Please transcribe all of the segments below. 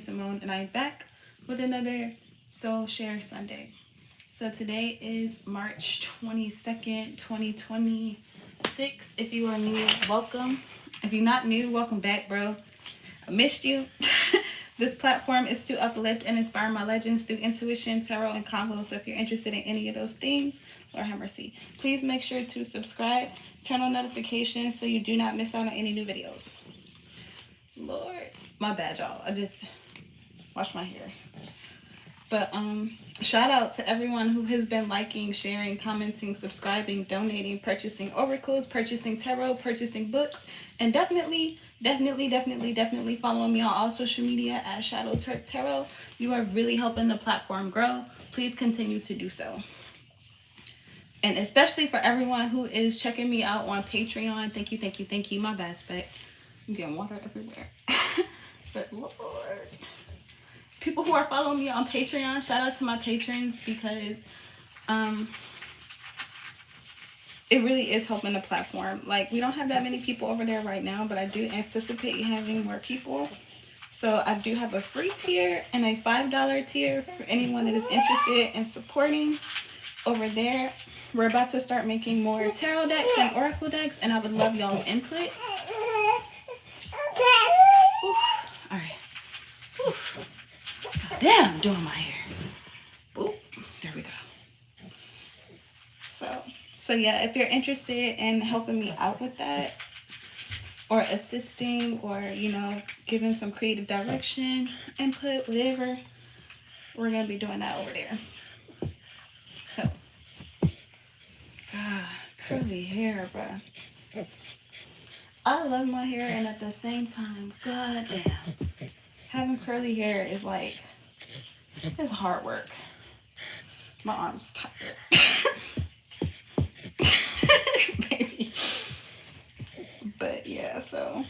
Simone, and I'm back with another Soul Share Sunday. So today is March 22nd, 2026. If you are new, welcome. If you're not new, welcome back, bro. I missed you. This platform is to uplift and inspire my legends through intuition, tarot, and convo. So if you're interested in any of those things, Lord have mercy, please make sure to subscribe, turn on notifications so you do not miss out on any new videos. Lord, my bad, y'all. I just washed my hair. But shout out to everyone who has been liking, sharing, commenting, subscribing, donating, purchasing oracles, purchasing tarot, purchasing books, and definitely following me on all social media at Shadow Turk Tarot. You are really helping the platform grow. Please continue to do so. And especially for everyone who is checking me out on Patreon, thank you. My bad, but I'm getting water everywhere. But Lord, people who are following me on Patreon, shout out to my patrons, because it really is helping the platform. Like, we don't have that many people over there right now, but I do anticipate having more people. So I do have a free tier and a $5 tier for anyone that is interested in supporting over there. We're about to start making more tarot decks and oracle decks, and I would love y'all's input. Oof. All right. Oof. Damn, I'm doing my hair. Oop, there we go. So yeah, if you're interested in helping me out with that, or assisting, or, you know, giving some creative direction, input, whatever, we're gonna be doing that over there. So, God, curly hair, bro. I love my hair, and at the same time, god damn, having curly hair is like, it's hard work. My arm's tired. Baby. But yeah, so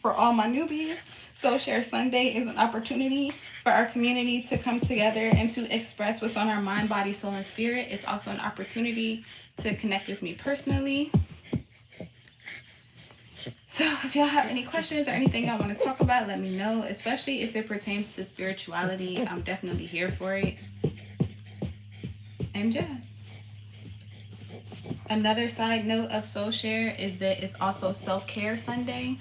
for all my newbies, Soul Share Sunday is an opportunity for our community to come together and to express what's on our mind, body, soul, and spirit. It's also an opportunity to connect with me personally. So if y'all have any questions or anything I want to talk about, let me know, especially if it pertains to spirituality. I'm definitely here for it. And yeah. Another side note of Soul Share is that it's also Self-Care Sunday.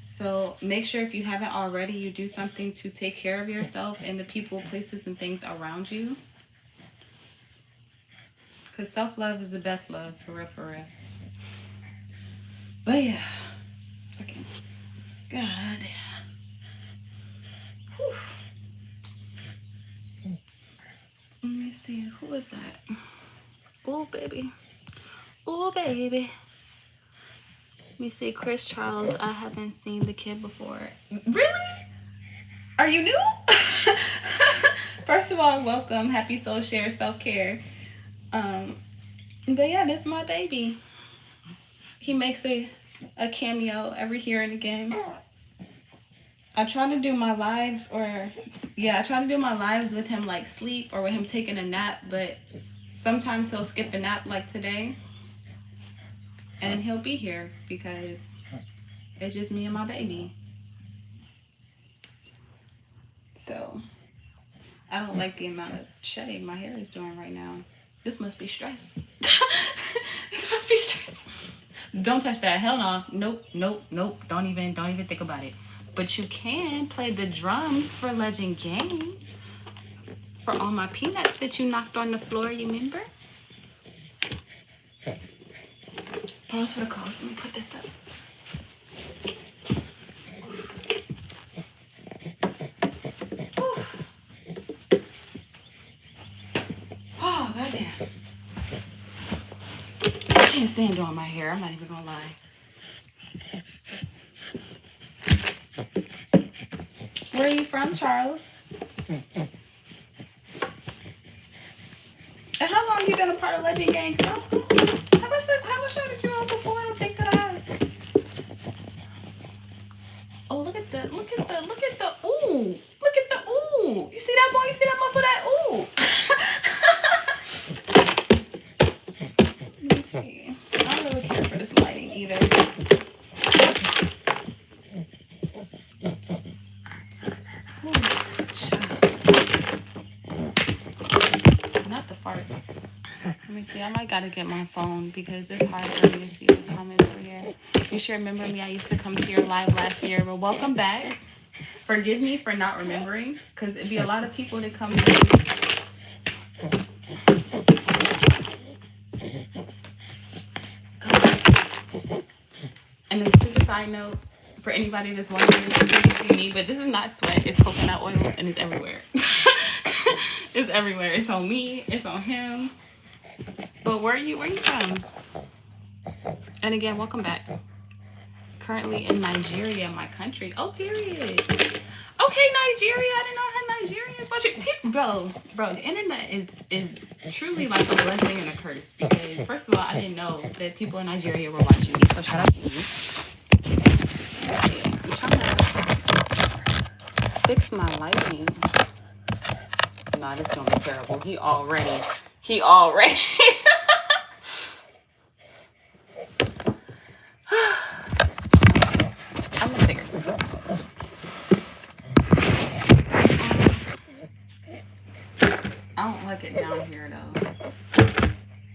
So make sure, if you haven't already, you do something to take care of yourself and the people, places, and things around you. Because self-love is the best love, for real, for real. But yeah. Okay. God. Whew. Let me see. Who is that? Oh, baby. Oh, baby. Let me see. Chris Charles. I haven't seen the kid before. Really? Are you new? First of all, welcome. Happy Soul Share Self-Care. But yeah, this is my baby. He makes a cameo every here and again. I try to do my lives, I try to do my lives with him like sleep, or with him taking a nap, but sometimes he'll skip a nap like today, and he'll be here because it's just me and my baby. So I don't like the amount of shedding my hair is doing right now. This must be stress. This must be stress. Don't touch that. Hell no. Nope. Don't even think about it. But you can play the drums for G.AN.G. For all my peanuts that you knocked on the floor, you remember? Pause for the calls. Let me put this up. Oh, goddamn. I can't stand doing my hair. I'm not even gonna lie. Where are you from, Charles? And how long you been a part of G.AN.G? How much time did you on before? I don't think that I have. Oh, look at the ooh. Look at the ooh. You see that, boy? You see that muscle? That ooh. Let me see. I don't really care for this lighting either. Ooh. me see. I might gotta get my phone because it's hard for me to see the comments over here. You should remember me. I used to come to your live last year. But welcome back. Forgive me for not remembering because it'd be a lot of people that come in. And a super side note for anybody that's wondering if you need, but this is not sweat. It's coconut oil and it's everywhere. It's everywhere. It's on me. It's on him. But where are you from? And again, welcome back. Currently in Nigeria, my country. Oh, period. Okay, Nigeria. I didn't know I had Nigerians watching. Bro, the internet is truly like a blessing and a curse because first of all, I didn't know that people in Nigeria were watching me. So shout out to you. I'm trying to fix my lighting. Nah, this is gonna be terrible. He already. I'm gonna figure something out. I don't like it down here though.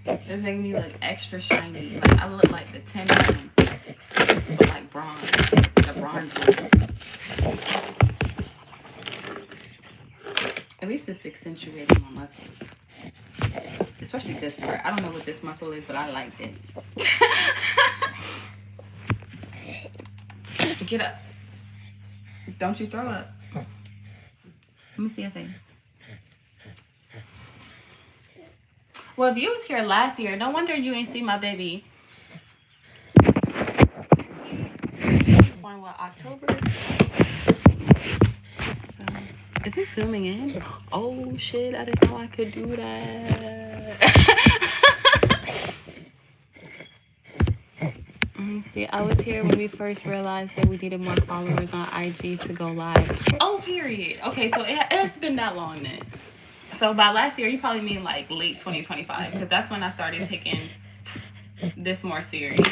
It's making me look extra shiny. Like I look like the 10 one, but like bronze. The bronze one. At least it's accentuating my muscles. Especially this part. I don't know what this muscle is, but I like this. Get up. Don't you throw up. Let me see your face. Well, if you was here last year, no wonder you ain't see my baby. Born what, October? So, is it zooming in? Oh shit, I didn't know I could do that. Let me see. I was here when we first realized that we needed more followers on IG to go live. Oh, period. Okay, so it's been that long then. So by last year, you probably mean like late 2025, because that's when I started taking this more serious.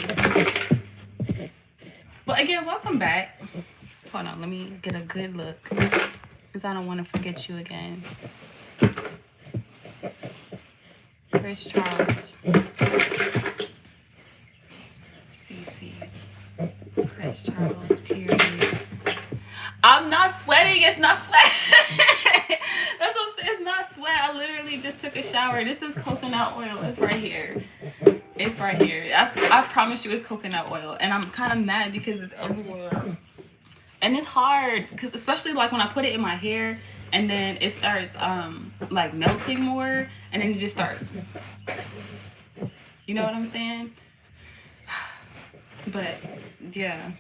But again, welcome back. Hold on, let me get a good look, because I don't want to forget you again. Chris Charles. CC. Chris Charles, period. I'm not sweating. It's not sweat. That's what I'm saying. It's not sweat. I literally just took a shower. This is coconut oil. It's right here. It's right here. I promise you it's coconut oil. And I'm kind of mad because it's everywhere. And it's hard because especially like when I put it in my hair and then it starts like melting more and then it just starts. You know what I'm saying? But yeah.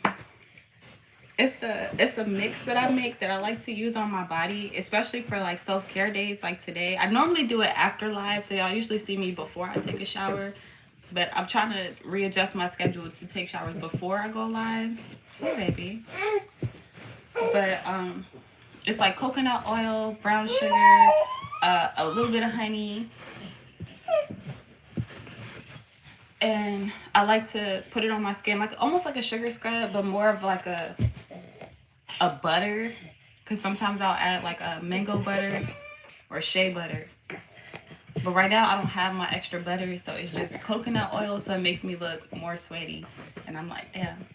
It's a mix that I make that I like to use on my body, especially for like self-care days like today. I normally do it after live, so y'all usually see me before I take a shower. But I'm trying to readjust my schedule to take showers before I go live. Hey, baby. But it's like coconut oil, brown sugar, a little bit of honey. And I like to put it on my skin, like almost like a sugar scrub, but more of like a butter, because sometimes I'll add like a mango butter or shea butter. But right now I don't have my extra butter, so it's just coconut oil, so it makes me look more sweaty. And I'm like, damn,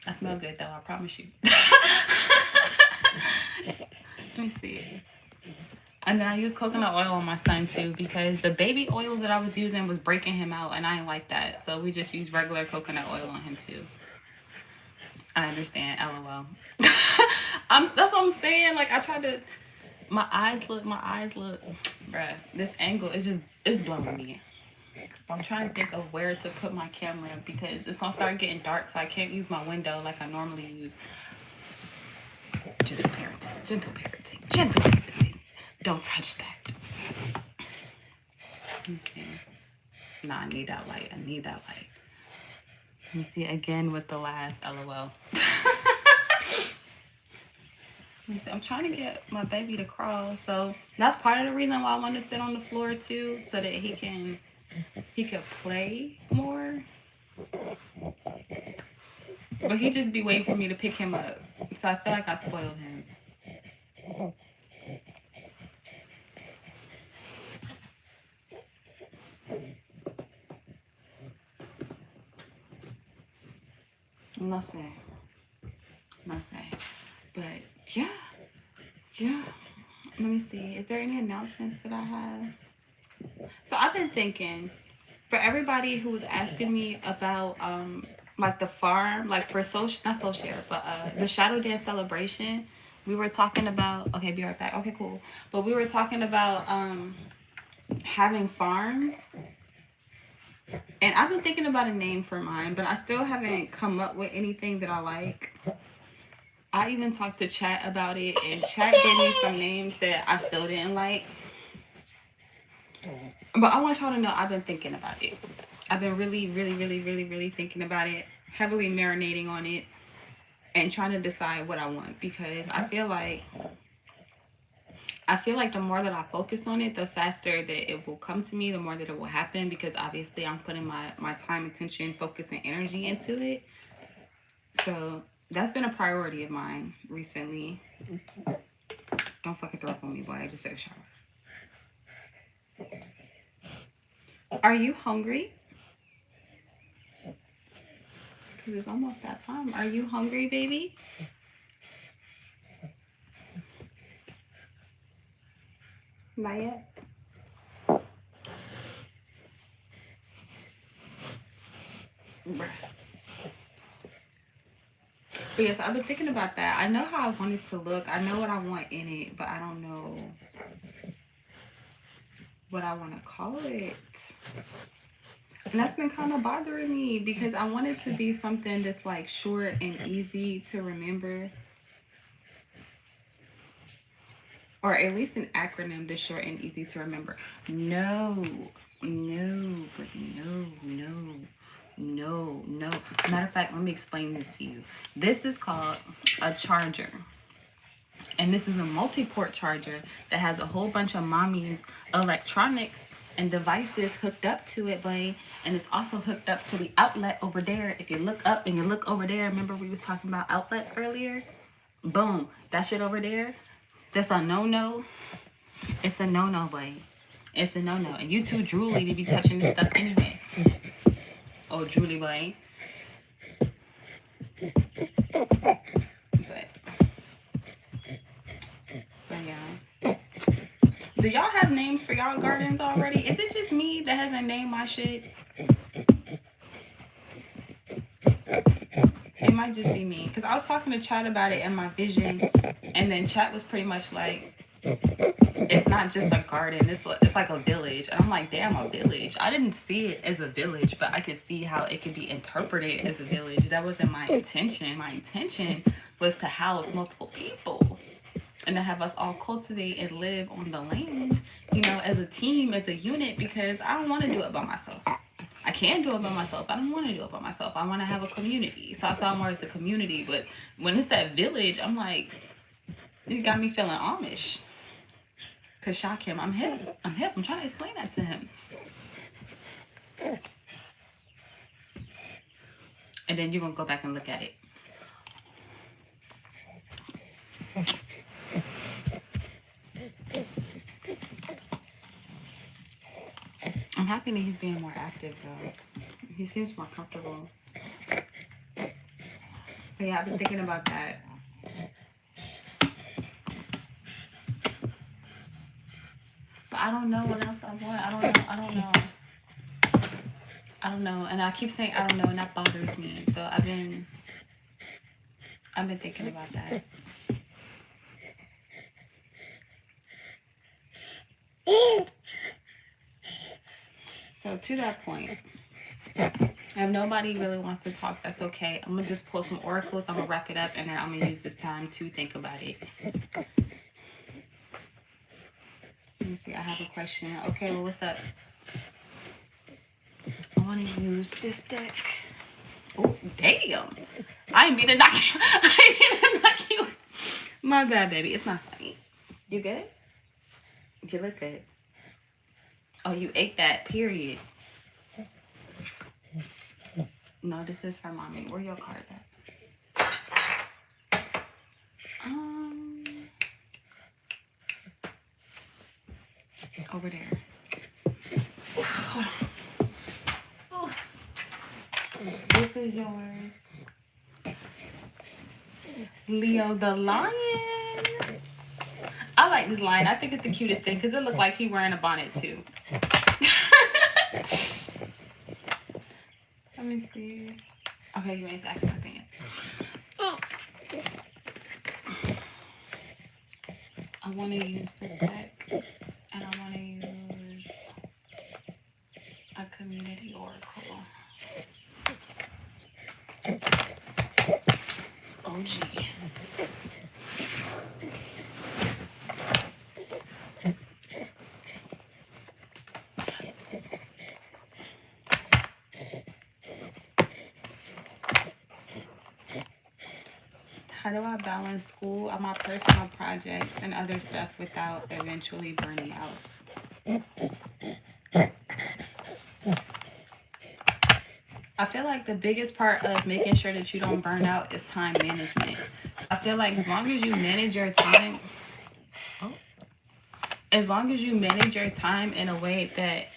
I smell good though, I promise you. Let me see. And then I use coconut oil on my son too, because the baby oils that I was using was breaking him out, and I ain't like that. So we just use regular coconut oil on him too. I understand, LOL. That's what I'm saying. Like I tried to, my eyes look, bruh, this angle is it's blowing me. I'm trying to think of where to put my camera because it's gonna start getting dark, so I can't use my window like I normally use. Gentle parenting. Don't touch that. Let me see. No, I need that light. Let me see again with the laugh, LOL. Let me see. I'm trying to get my baby to crawl, so that's part of the reason why I want to sit on the floor too, so that he can play more. But he just be waiting for me to pick him up, so I feel like I spoiled him. No sé. No sé. But yeah. Yeah. Let me see. Is there any announcements that I have? So I've been thinking, for everybody who was asking me about like the farm, like for social, not social, but the shadow dance celebration, we were talking about, okay, be right back. Okay, cool. But we were talking about having farms, and I've been thinking about a name for mine, but I still haven't come up with anything that I like. I even talked to Chat about it, and Chat gave me some names that I still didn't like. But I want y'all to know I've been thinking about it. I've been really thinking about it, heavily marinating on it, and trying to decide what I want, because I feel like the more that I focus on it, the faster that it will come to me, the more that it will happen, because obviously I'm putting my time, attention, focus, and energy into it. So that's been a priority of mine recently. Don't fucking throw up on me, boy. I just took a shower. Are you hungry? Because it's almost that time. Are you hungry, baby? Not yet. Bruh. But yes, I've been thinking about that. I know how I want it to look. I know what I want in it, but I don't know what I want to call it. And that's been kind of bothering me, because I want it to be something that's like short and easy to remember. Or at least an acronym that's short and easy to remember. No. Matter of fact, let me explain this to you. This is called a charger. And this is a multi-port charger that has a whole bunch of mommy's electronics and devices hooked up to it, boy. And it's also hooked up to the outlet over there. If you look up and you look over there, remember we was talking about outlets earlier? Boom. That shit over there, that's a no-no. It's a no-no, boy. It's a no-no. And you too drooly to be touching this stuff anyway. Oh, drooly, boy. But yeah. Do y'all have names for y'all gardens already? Is it just me that hasn't named my shit? It might just be me. Because I was talking to Chat about it in my vision. And then Chat was pretty much like, it's not just a garden. It's like a village. And I'm like, damn, a village. I didn't see it as a village, but I could see how it could be interpreted as a village. That wasn't my intention. My intention was to house multiple people and to have us all cultivate and live on the land, you know, as a team, as a unit, because I don't want to do it by myself. I can do it by myself. I don't want to do it by myself. I want to have a community. So I saw more as a community. But when it's that village, I'm like, it got me feeling Amish. To shock him. I'm hip. I'm trying to explain that to him. And then you're going to go back and look at it. I'm happy that he's being more active, though. He seems more comfortable. But yeah, I've been thinking about that. But I don't know what else I want. I don't know. And I keep saying I don't know, and that bothers me. So I've been thinking about that. So to that point, if nobody really wants to talk, that's okay. I'm going to just pull some oracles. I'm going to wrap it up, and then I'm going to use this time to think about it. Let me see. I have a question. Okay, well, what's up? I want to use this deck. Oh, damn. I didn't mean to knock you. My bad, baby. It's not funny. You good? You look good. Oh, you ate that, period. No, this is for mommy. Where are your cards at? Over there. Hold on. This is yours. Leo the lion. I like this lion. I think it's the cutest thing because it looked like he wearing a bonnet too. Let me see. Okay, you ain't asked nothing yet. Oh. I want to use this deck, and I want to use a community oracle. OG. How do I balance school and my personal projects and other stuff without eventually burning out? I feel like the biggest part of making sure that you don't burn out is time management. So I feel like as long as you manage your time, in a way that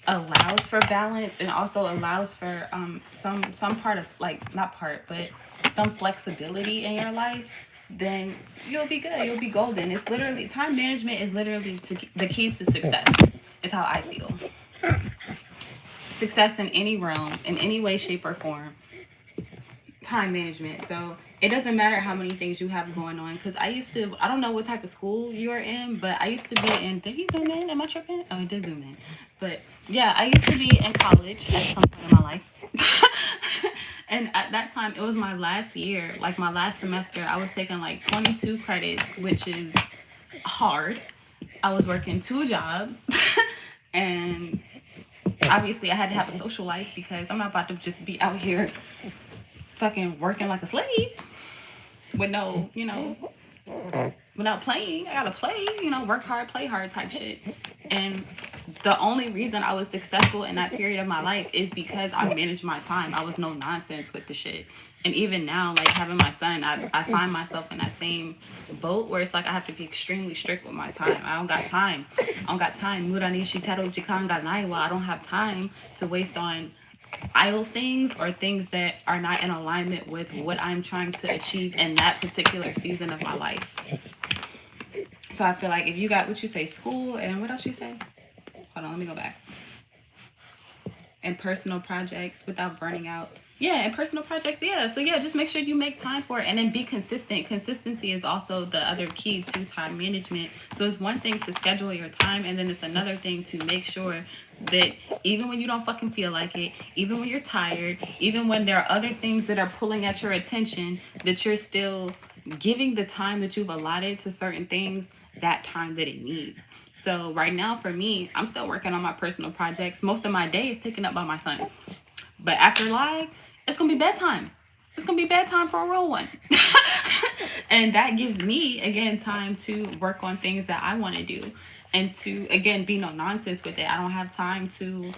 allows for balance and also allows for some part of, like, not part, but some flexibility in your life, then you'll be good. You'll be golden. It's literally, time management is literally the key to success, is how I feel. Success in any realm, in any way, shape, or form. Time management. So it doesn't matter how many things you have going on, because I don't know what type of school you're in, but I used to be in, did he zoom in? Am I tripping? Oh, he did zoom in. But yeah, I used to be in college at some point in my life. And at that time, it was my last year, like my last semester. I was taking like 22 credits, which is hard. I was working 2 jobs. And obviously I had to have a social life, because I'm not about to just be out here fucking working like a slave with no, without playing. I gotta play, work hard, play hard type shit. And the only reason I was successful in that period of my life is because I managed my time. I was no nonsense with the shit. And even now, like having my son, I find myself in that same boat where it's like I have to be extremely strict with my time. I don't got time. I don't have time to waste on idle things or things that are not in alignment with what I'm trying to achieve in that particular season of my life. So I feel like if you got, what you say, school, and what else you say? Hold on, let me go back. And personal projects without burning out. Yeah, and personal projects, yeah. So yeah, just make sure you make time for it, and then be consistent. Consistency is also the other key to time management. So it's one thing to schedule your time, and then it's another thing to make sure that even when you don't fucking feel like it, even when you're tired, even when there are other things that are pulling at your attention, that you're still giving the time that you've allotted to certain things that time that it needs. So right now for me, I'm still working on my personal projects. Most of my day is taken up by my son. But after live, it's going to be bedtime. It's going to be bedtime for a real one. And that gives me, again, time to work on things that I want to do. And to, again, be no nonsense with it. I don't have time to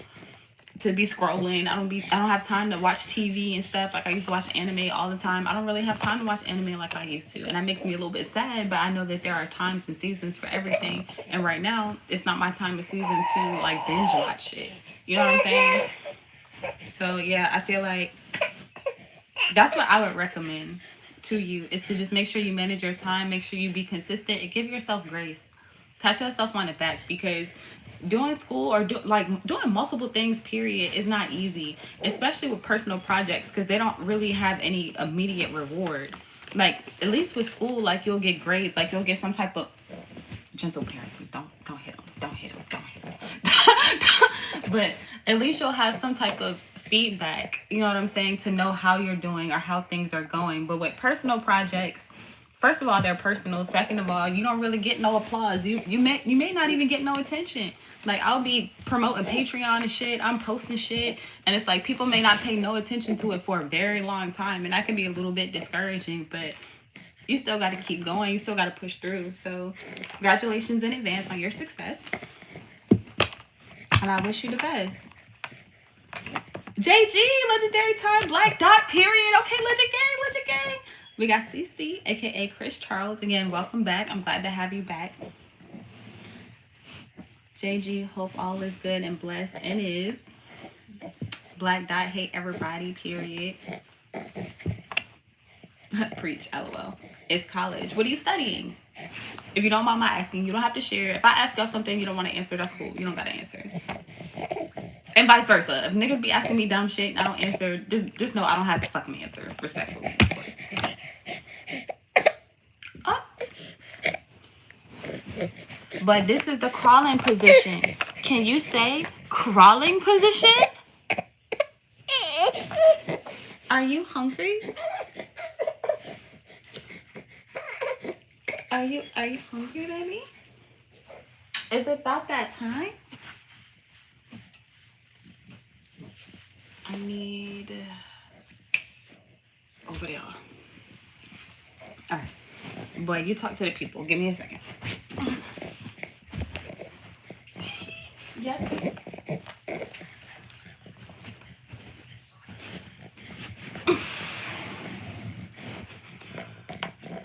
be scrolling. I don't have time to watch TV and stuff. Like I used to watch anime all the time. I don't really have time to watch anime like I used to. And that makes me a little bit sad, but I know that there are times and seasons for everything. And right now, it's not my time of season to like binge watch shit. You know what I'm saying? So yeah, I feel like that's what I would recommend to you, is to just make sure you manage your time, make sure you be consistent, and give yourself grace. Pat yourself on the back, because doing school or doing multiple things period is not easy, especially with personal projects, because they don't really have any immediate reward. Like at least with school, like you'll get grades, like you'll get some type of gentle parenting. Don't hit them. Don't hit them. Don't hit them. But at least you'll have some type of feedback, you know what I'm saying, to know how you're doing or how things are going. But with personal projects, first of all, they're personal. Second of all, you don't really get no applause. You may not even get no attention. Like I'll be promoting Patreon and shit. I'm posting shit, and it's like people may not pay no attention to it for a very long time, and that can be a little bit discouraging. But you still got to keep going. You still got to push through. So congratulations in advance on your success. And I wish you the best. JG, legendary time, black dot, period. Okay, legend gang. We got CC, aka Chris Charles. Again, welcome back. I'm glad to have you back. JG, hope all is good and blessed, and is. Black dot, hate everybody, period. Preach, LOL. It's college. What are you studying? If you don't mind my asking, you don't have to share. If I ask y'all something you don't want to answer, that's cool. You don't gotta answer. And vice versa. If niggas be asking me dumb shit and I don't answer, just know I don't have to fucking answer. Respectfully, of course. Oh. But this is the crawling position. Can you say crawling position? Are you hungry? Are you hungry, baby? Is it about that time? I need over there. All right. Boy, you talk to the people. Give me a second. Yes.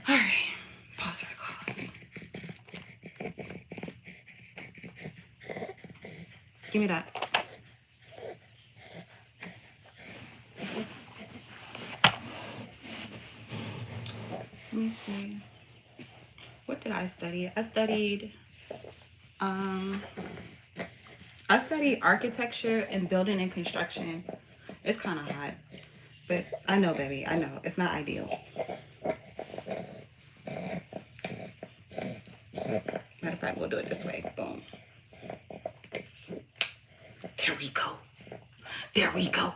All right. Pause for the calls. Give me that. Let me see. What did I study? I studied architecture and building and construction. It's kind of hot, but I know, baby. I know it's not ideal. Matter of fact, we'll do it this way. Boom. There we go. There we go.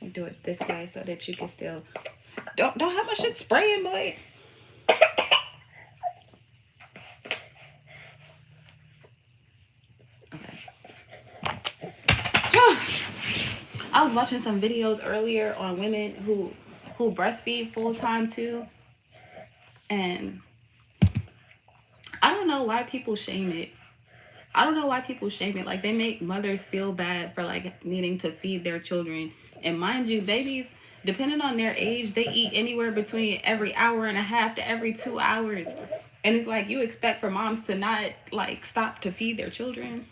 We'll do it this way so that you can still don't have my shit spraying, boy. I was watching some videos earlier on women who breastfeed full time too, and I don't know why people shame it. Like, they make mothers feel bad for like needing to feed their children. And mind you, babies, depending on their age, they eat anywhere between every hour and a half to every 2 hours. And it's like, you expect for moms to not like stop to feed their children.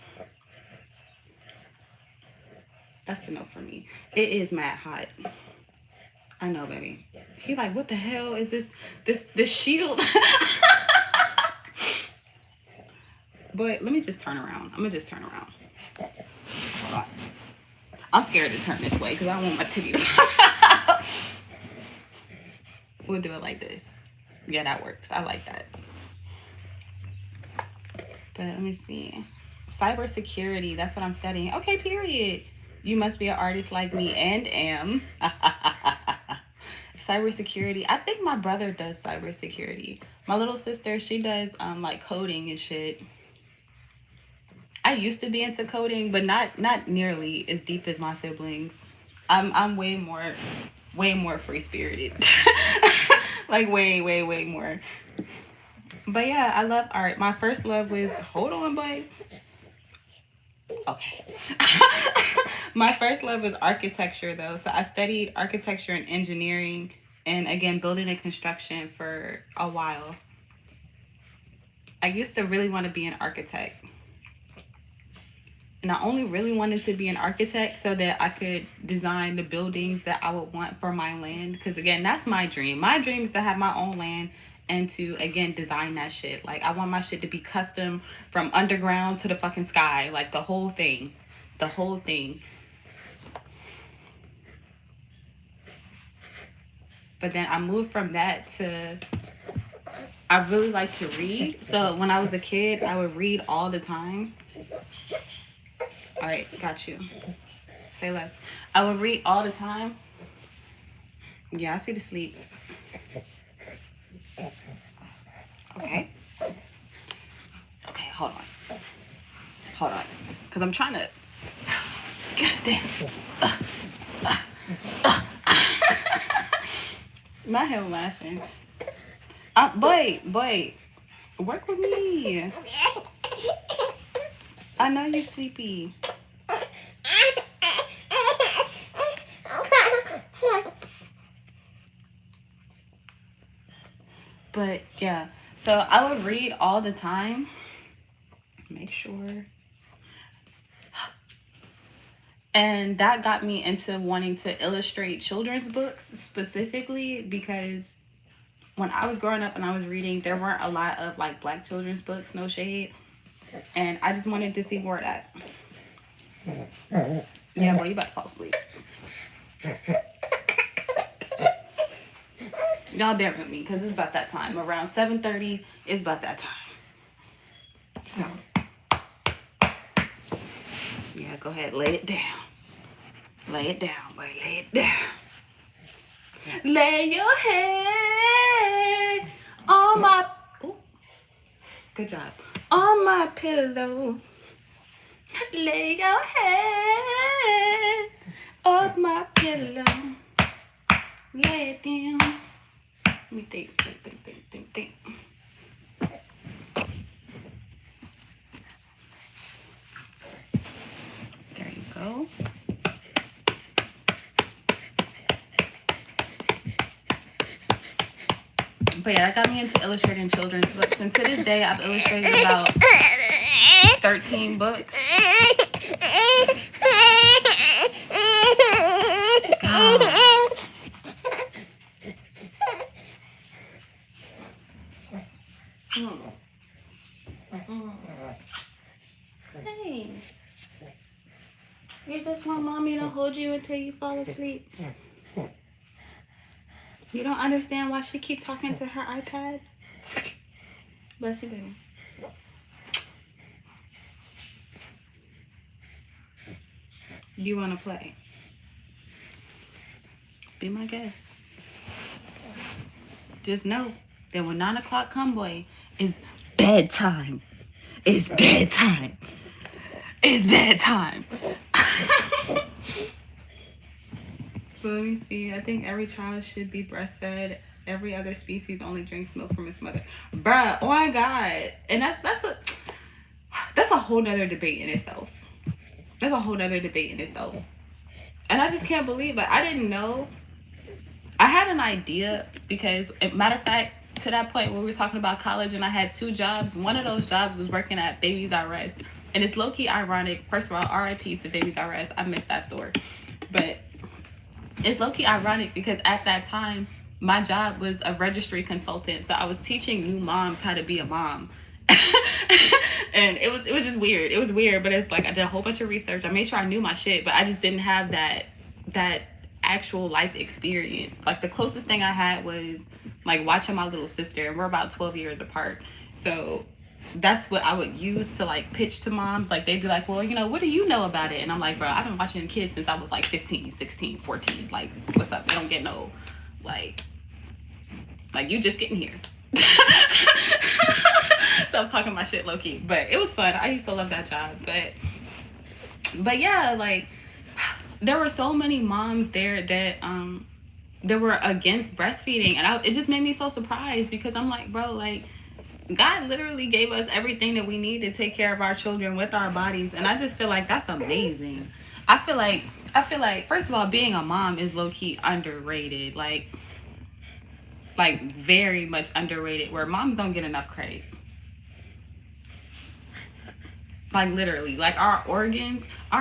That's a no for me. It is mad hot. I know, baby. He like, what the hell is this shield? But let me just turn around. I'm gonna just turn around. Hold on. I'm scared to turn this way because I don't want my titty to We'll do it like this. Yeah, that works. I like that. But let me see. Cybersecurity. That's what I'm studying. Okay, period. You must be an artist like me and am. Cybersecurity. I think my brother does cybersecurity. My little sister, she does like coding and shit. I used to be into coding, but not nearly as deep as my siblings. I'm way more free spirited. Like way more. But yeah, I love art. My first love was, hold on, boy. Okay. My first love was architecture though. So I studied architecture and engineering, and again building and construction for a while. I used to really want to be an architect. And I only really wanted to be an architect so that I could design the buildings that I would want for my land. Because again, that's my dream. My dream is to have my own land and to, again, design that shit. Like, I want my shit to be custom from underground to the fucking sky. Like, the whole thing. The whole thing. But then I moved from that to, I really like to read. So when I was a kid, I would read all the time. All right, got you. Say less. I would read all the time. Yeah, I see the sleep. Okay. Okay, hold on. Because I'm trying to... God damn. My hell laughing. Boy. Work with me. I know you're sleepy. But yeah, so I would read all the time. Make sure. And that got me into wanting to illustrate children's books specifically because when I was growing up and I was reading, there weren't a lot of like black children's books, no shade. And I just wanted to see more of that. Yeah, boy, you about to fall asleep. Y'all bear with me because it's about that time. Around 7:30, it's about that time. So, yeah, go ahead, lay it down. Lay it down, boy, lay it down. Lay your head on my... Ooh, good job. On my pillow. Lay your head on my pillow. Lay it down. Let me think. There you go. But yeah, that got me into illustrating children's books. And to this day, I've illustrated about 13 books. God. Hey, you just want mommy to hold you until you fall asleep. You don't understand why she keep talking to her iPad? Bless you, baby. You want to play? Be my guest. Just know that when 9 o'clock come, boy, it's bedtime. It's bedtime. It's bedtime. So let me see. I think every child should be breastfed. Every other species only drinks milk from its mother. Bruh, oh my God. And that's a whole nother debate in itself. That's a whole nother debate in itself. And I just can't believe, like, I didn't know. I had an idea because, matter of fact, to that point when we were talking about college and I had 2 jobs, one of those jobs was working at Babies R Us. And it's low-key ironic. First of all, RIP to Babies R Us. I missed that store. But it's low-key ironic because at that time, my job was a registry consultant. So I was teaching new moms how to be a mom. And it was just weird. It was weird, but it's like I did a whole bunch of research. I made sure I knew my shit, but I just didn't have that actual life experience. Like the closest thing I had was like watching my little sister, and we're about 12 years apart. So that's what I would use to like pitch to moms. Like they'd be like, well, you know, what do you know about it? And I'm like, bro, I've been watching kids since I was like 15, 16, 14. Like, what's up? They don't get no, like you just getting here. So I was talking my shit low key, but it was fun. I used to love that job. But yeah, like there were so many moms there that were against breastfeeding, and it just made me so surprised because I'm like, bro, like God literally gave us everything that we need to take care of our children with our bodies, and I just feel like that's amazing. I feel like first of all, being a mom is low key underrated, like very much underrated, where moms don't get enough credit. Like literally, like our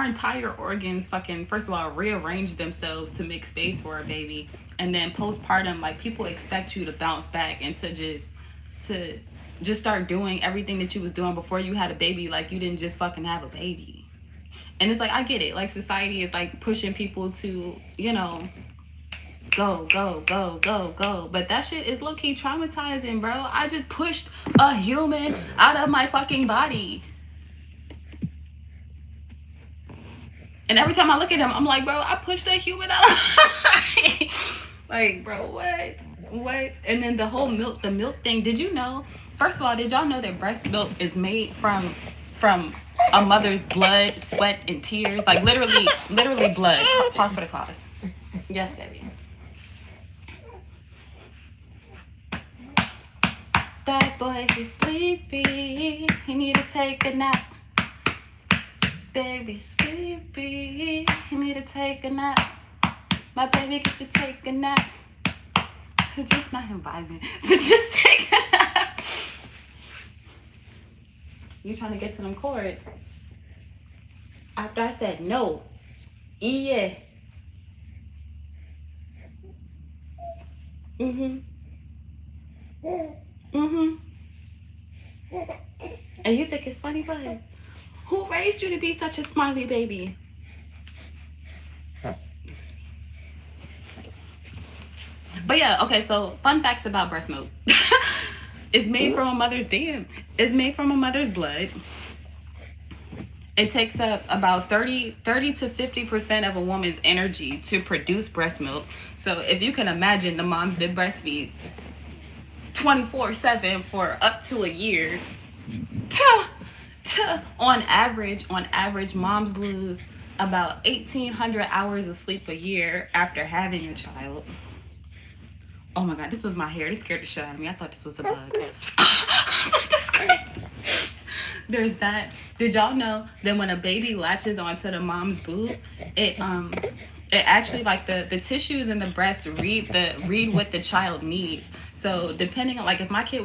entire organs fucking, first of all, rearrange themselves to make space for a baby. And then postpartum, like people expect you to bounce back and to just start doing everything that you was doing before you had a baby. Like you didn't just fucking have a baby. And it's like, I get it. Like society is like pushing people to, you know, go. But that shit is low-key traumatizing, bro. I just pushed a human out of my fucking body. And every time I look at him, I'm like, bro, I pushed a human out of my body. Like, bro, what? And then the whole milk thing. Did you know? First of all, did y'all know that breast milk is made from a mother's blood, sweat, and tears? Like literally blood. Pause for the cause. Yes, baby. That boy, he's sleepy. He need to take a nap. Baby sleepy. He need to take a nap. My baby get to take a nap. So just not him vibing. So just take a nap. You trying to get to them chords? After I said no. Yeah. Mm-hmm. And you think it's funny, but who raised you to be such a smiley baby? But yeah, okay, so fun facts about breast milk. It's made from a mother's It's made from a mother's blood. It takes up about 30 to 50% of a woman's energy to produce breast milk. So if you can imagine the moms that breastfeed 24/7 for up to a year, on average, moms lose about 1,800 hours of sleep a year after having a child. Oh my god, this was my hair. This scared the shit out of me. I thought this was a bug. There's that. Did y'all know that when a baby latches onto the mom's boob, it actually, like, the tissues in the breast read what the child needs. So depending on, like, if my baby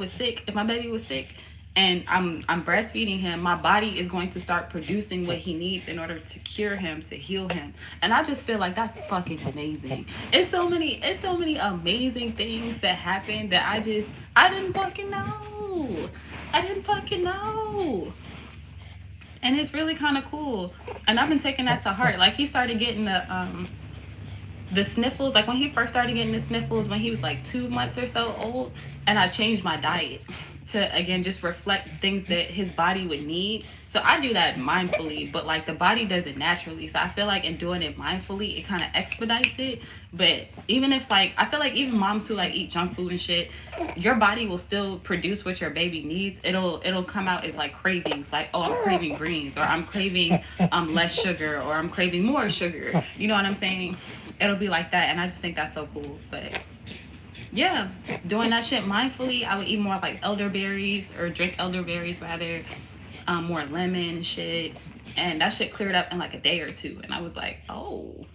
was sick and I'm breastfeeding him, my body is going to start producing what he needs in order to cure him, to heal him. And I just feel like that's fucking amazing. It's so many amazing things that happen that I didn't fucking know. And it's really kind of cool. And I've been taking that to heart. Like, he started getting the sniffles, like when he first started getting the sniffles when he was like 2 months or so old, and I changed my diet to, again, just reflect things that his body would need. So I do that mindfully, but like the body does it naturally. So I feel like in doing it mindfully, it kind of expedites it. But even if, like, I feel like even moms who like eat junk food and shit, your body will still produce what your baby needs. It'll come out as like cravings, like, oh, I'm craving greens, or I'm craving less sugar, or I'm craving more sugar. You know what I'm saying? It'll be like that, and I just think that's so cool. But yeah, doing that shit mindfully, I would eat more like elderberries, or drink elderberries rather, more lemon and shit, and that shit cleared up in like a day or two, and I was like, oh.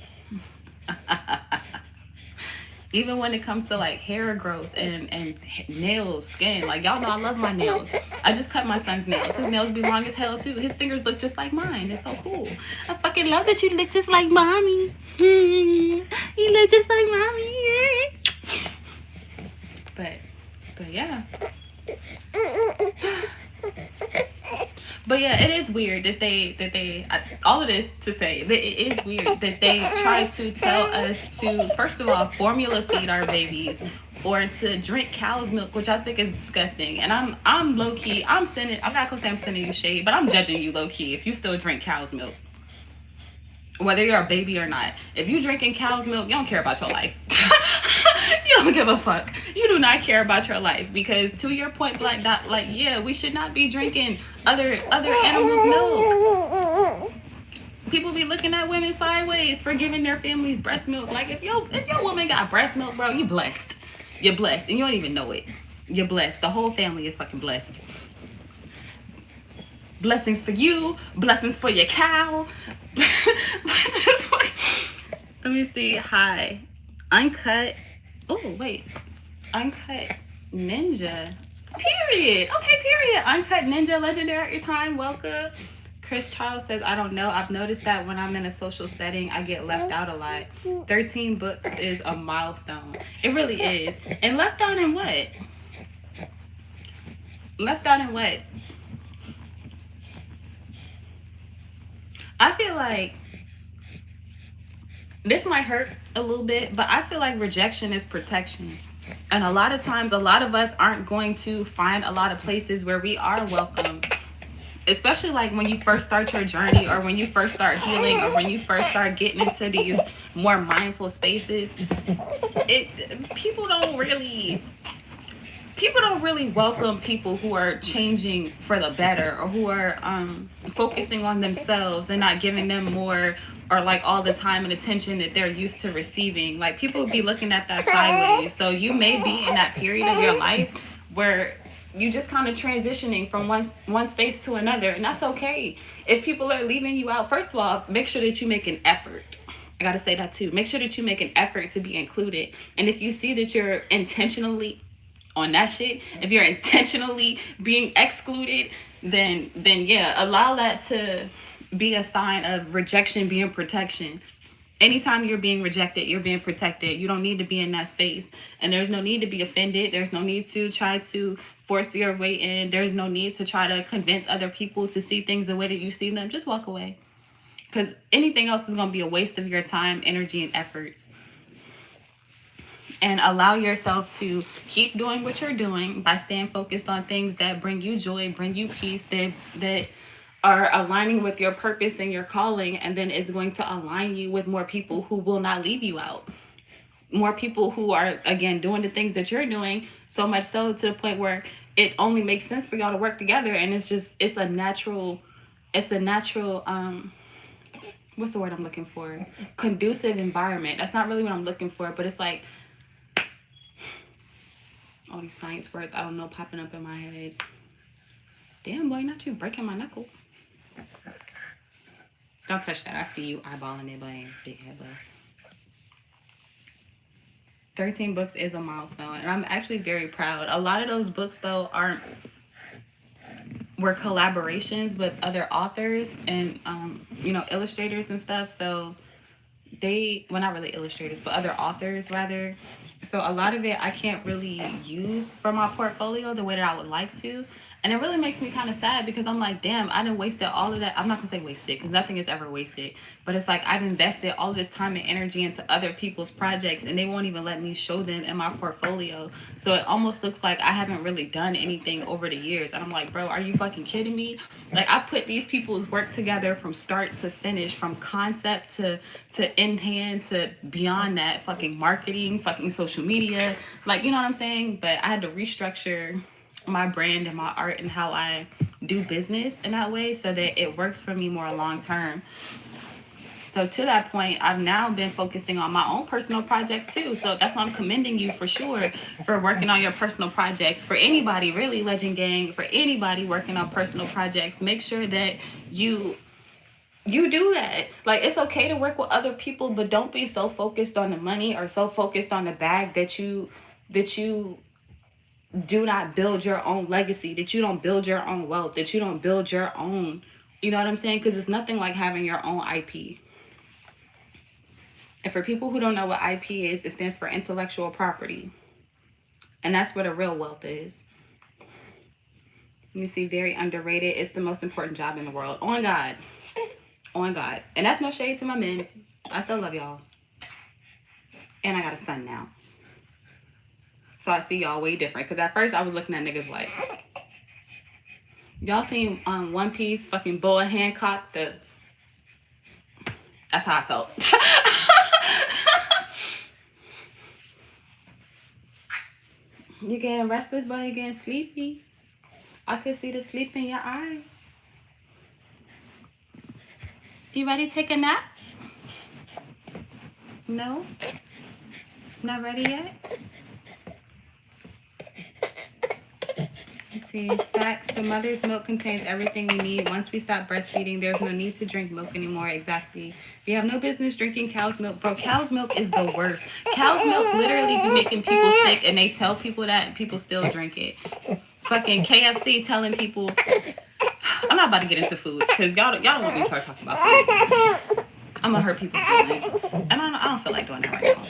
Even when it comes to like hair growth and nails, skin, like, y'all know I love my nails. I just cut my son's nails. His nails be long as hell too. His fingers look just like mine. It's so cool. I fucking love that you look just like mommy. You look just like mommy. But yeah. But yeah, it is weird that they all of this to say that it is weird that they try to tell us to, first of all, formula feed our babies, or to drink cow's milk, which I think is disgusting. And I'm low key, I'm not gonna say I'm sending you shade, but I'm judging you low key if you still drink cow's milk, whether you're a baby or not. If you drinking cow's milk, you don't care about your life. You don't give a fuck. You do not care about your life, because to your point, Black Dot, like, yeah, we should not be drinking other animals' milk. People be looking at women sideways for giving their families breast milk. Like, if your woman got breast milk, bro, you blessed. You're blessed, and you don't even know it. You're blessed. The whole family is fucking blessed. Blessings for you. Blessings for your cow. Let me see. Hi. Uncut. Oh, wait. Uncut Ninja. Period. Okay, period. Uncut Ninja, legendary at your time. Welcome. Chris Charles says, I don't know. I've noticed that when I'm in a social setting, I get left out a lot. 13 books is a milestone. It really is. And left out in what? Left out in what? I feel like this might hurt a little bit, but I feel like rejection is protection. And a lot of times, a lot of us aren't going to find a lot of places where we are welcome. Especially like when you first start your journey, or when you first start healing, or when you first start getting into these more mindful spaces. People don't really welcome people who are changing for the better, or who are focusing on themselves and not giving them more, or like all the time and attention that they're used to receiving. Like, people would be looking at that sideways. So you may be in that period of your life where you just kind of transitioning from one space to another, and that's okay. If people are leaving you out, first of all, make sure that you make an effort. I gotta say that too. Make sure that you make an effort to be included. And if you see that you're intentionally on that shit, if you're intentionally being excluded, then yeah, allow that to be a sign of rejection being protection. Anytime you're being rejected, you're being protected. You don't need to be in that space. And there's no need to be offended. There's no need to try to force your way in. There's no need to try to convince other people to see things the way that you see them. Just walk away. Because anything else is going to be a waste of your time, energy, and efforts. And allow yourself to keep doing what you're doing by staying focused on things that bring you joy, bring you peace, that are aligning with your purpose and your calling, and then it's going to align you with more people who will not leave you out. More people who are, again, doing the things that you're doing, so much so to the point where it only makes sense for y'all to work together. And it's a natural what's the word I'm looking for? Conducive environment. That's not really what I'm looking for, but it's like all these science words I don't know popping up in my head. Damn, boy, not you breaking my knuckles. Don't touch that. I see you eyeballing it, boy. Big head, boy. 13 books is a milestone, and I'm actually very proud. A lot of those books, though, were collaborations with other authors and, illustrators and stuff. So not really illustrators, but other authors, rather. So a lot of it I can't really use for my portfolio the way that I would like to. And it really makes me kind of sad because I'm like, damn, I done wasted all of that. I'm not going to say wasted because nothing is ever wasted. But it's like I've invested all this time and energy into other people's projects and they won't even let me show them in my portfolio. So it almost looks like I haven't really done anything over the years. And I'm like, bro, are you fucking kidding me? Like, I put these people's work together from start to finish, from concept to in hand to beyond that, fucking marketing, fucking social media. Like, you know what I'm saying? But I had to restructure my brand and my art and how I do business in that way so that it works for me more long term. So to that point, I've now been focusing on my own personal projects too. So that's why I'm commending you for sure for working on your personal projects. For anybody, really, Legend Gang, for anybody working on personal projects, make sure that you do that. Like, it's okay to work with other people, but don't be so focused on the money or so focused on the bag that you do not build your own legacy, that you don't build your own wealth, that you don't build your own, you know what I'm saying? Because it's nothing like having your own IP. And for people who don't know what IP is, it stands for intellectual property. And that's what a real wealth is. Let me see, very underrated. It's the most important job in the world. On God. On God. And that's no shade to my men. I still love y'all. And I got a son now. So I see y'all way different. Because at first I was looking at niggas like, y'all seen One Piece, fucking Boa Hancock? That's how I felt. You getting restless, but you getting sleepy. I can see the sleep in your eyes. You ready to take a nap? No? Not ready yet? Let's see. Facts. The mother's milk contains everything we need. Once we stop breastfeeding, there's no need to drink milk anymore. Exactly. We have no business drinking cow's milk. Bro, cow's milk is the worst. Cow's milk literally be making people sick, and they tell people that, and people still drink it. Fucking KFC telling people... I'm not about to get into foods, because y'all don't want me to start talking about foods. I'm going to hurt people's feelings. And I don't feel like doing that right now.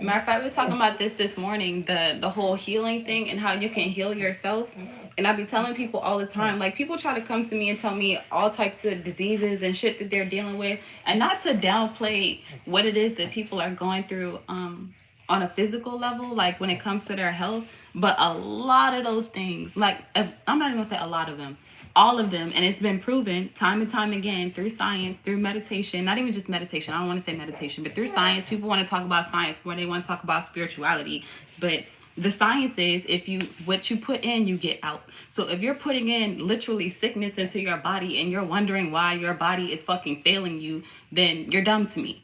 Matter of fact, we was talking about this morning, the whole healing thing and how you can heal yourself. And I be telling people all the time, like, people try to come to me and tell me all types of diseases and shit that they're dealing with. And not to downplay what it is that people are going through on a physical level, like when it comes to their health. But a lot of those things, like, I'm not even gonna say a lot of them, all of them, and it's been proven time and time again through science, through meditation, not even just meditation, I don't want to say meditation, but through science. People want to talk about science when they want to talk about spirituality, but the science is what you put in, you get out. So if you're putting in literally sickness into your body and you're wondering why your body is fucking failing you, then you're dumb to me.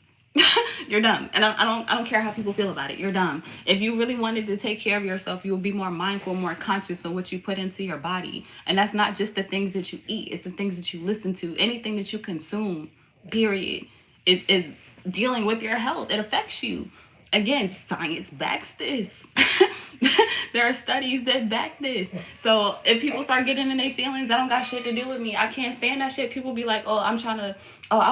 You're dumb. And I don't care how people feel about it. You're dumb. If you really wanted to take care of yourself, you will be more mindful, more conscious of what you put into your body. And that's not just the things that you eat. It's the things that you listen to. Anything that you consume, period, is dealing with your health. It affects you. Again, science backs this. There are studies that back this. So if people start getting in their feelings, that don't got shit to do with me. I can't stand that shit. People be like, oh, I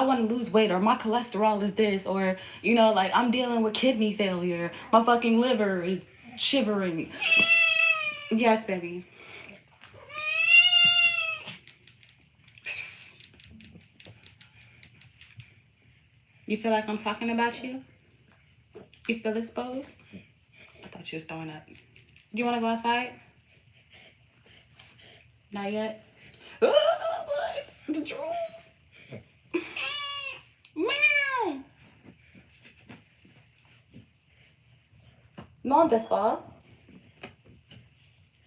want to lose weight, or my cholesterol is this, or, you know, like, I'm dealing with kidney failure. My fucking liver is shivering. Yes, baby. You feel like I'm talking about you? You feel exposed? I thought you was throwing up. You want to go outside? Not yet? The drool. Meow. Non desu ka?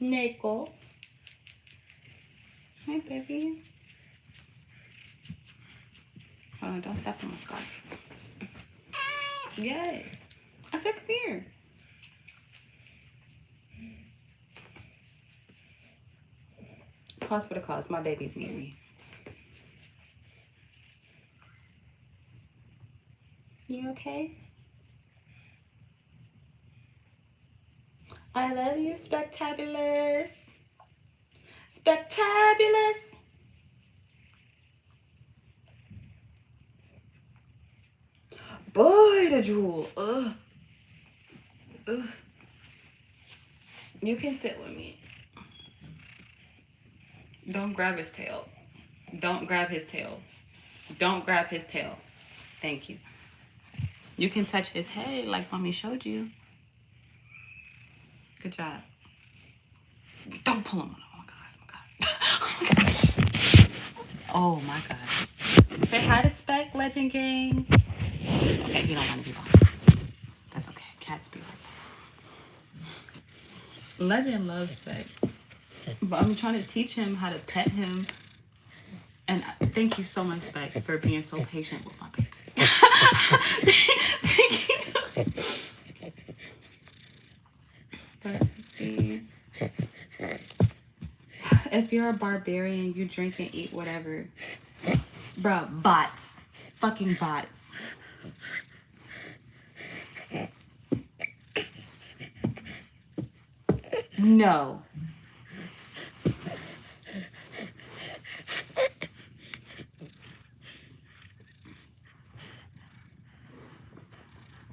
Neko. Hi, baby. Hold on, don't step on my scarf. Yes. I said, come here. Pause for the cause. My baby's near me. You okay? I love you, Spectabulous. Spectabulous. Boy, the drool. Ugh. Ugh. You can sit with me. Don't grab his tail. Don't grab his tail. Don't grab his tail. Thank you. You can touch his head like mommy showed you. Good job. Don't pull him. Oh my God. Oh my God. Say hi to Spec, Legend Gang. Okay, you don't want to be bothered. That's okay. Cats be like that. Legend loves Spec. But I'm trying to teach him how to pet him. And thank you so much, Spec, for being so patient with my baby. Thank you. But let's see. If you're a barbarian, you drink and eat whatever. Bruh, bots. Fucking bots. No.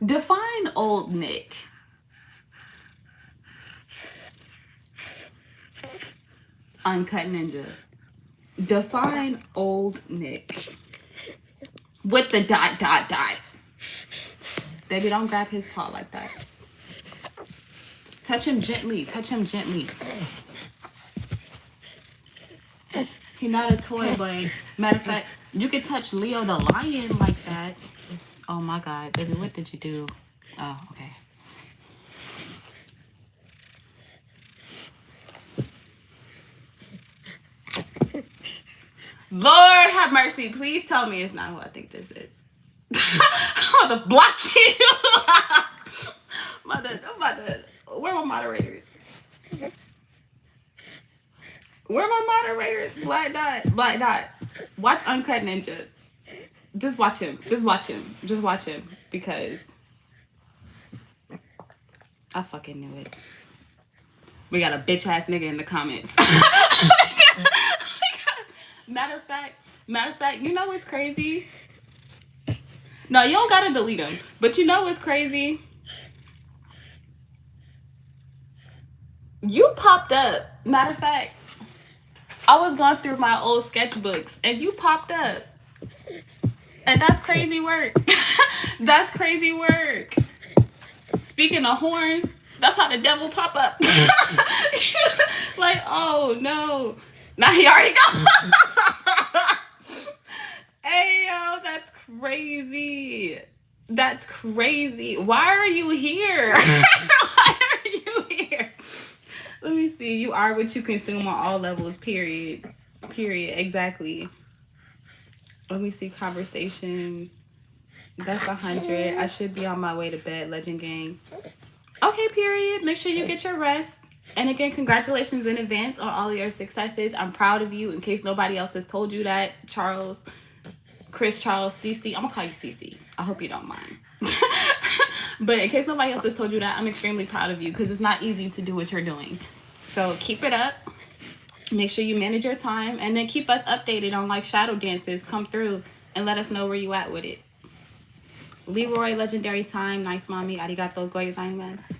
Define old Nick. Uncut Ninja. Define old Nick. With the ... Baby, don't grab his paw like that. Touch him gently. Touch him gently. He's not a toy, but matter of fact, you can touch Leo the lion like that. Oh my God, baby, what did you do? Oh, okay. Lord have mercy. Please tell me it's not who I think this is. I'm about to block you. I'm about to, where are my moderators? Where are my moderators? Black dot. Black dot. Watch Uncut Ninja. Just watch him. Just watch him. Just watch him. Because I fucking knew it. We got a bitch ass nigga in the comments. Matter of fact, you know what's crazy? No, you don't gotta delete him. But you know what's crazy? You popped up. Matter of fact, I was going through my old sketchbooks and you popped up. And that's crazy work. That's crazy work. Speaking of horns, that's how the devil pop up. Like, oh no. Now he already go. Hey, yo, that's crazy. That's crazy. Why are you here? Why are you here? Let me see. You are what you consume on all levels, period. Period. Exactly. Let me see. Conversations. That's 100. I should be on my way to bed, Legend Gang. Okay, period. Make sure you get your rest. And again, congratulations in advance on all of your successes. I'm proud of you. In case nobody else has told you that, Chris Charles, CC. I'm going to call you CC. I hope you don't mind. But in case nobody else has told you that, I'm extremely proud of you because it's not easy to do what you're doing. So keep it up. Make sure you manage your time and then keep us updated on like shadow dances. Come through and let us know where you at with it. Leroy, legendary time. Nice, mommy. Arigato gozaimasu.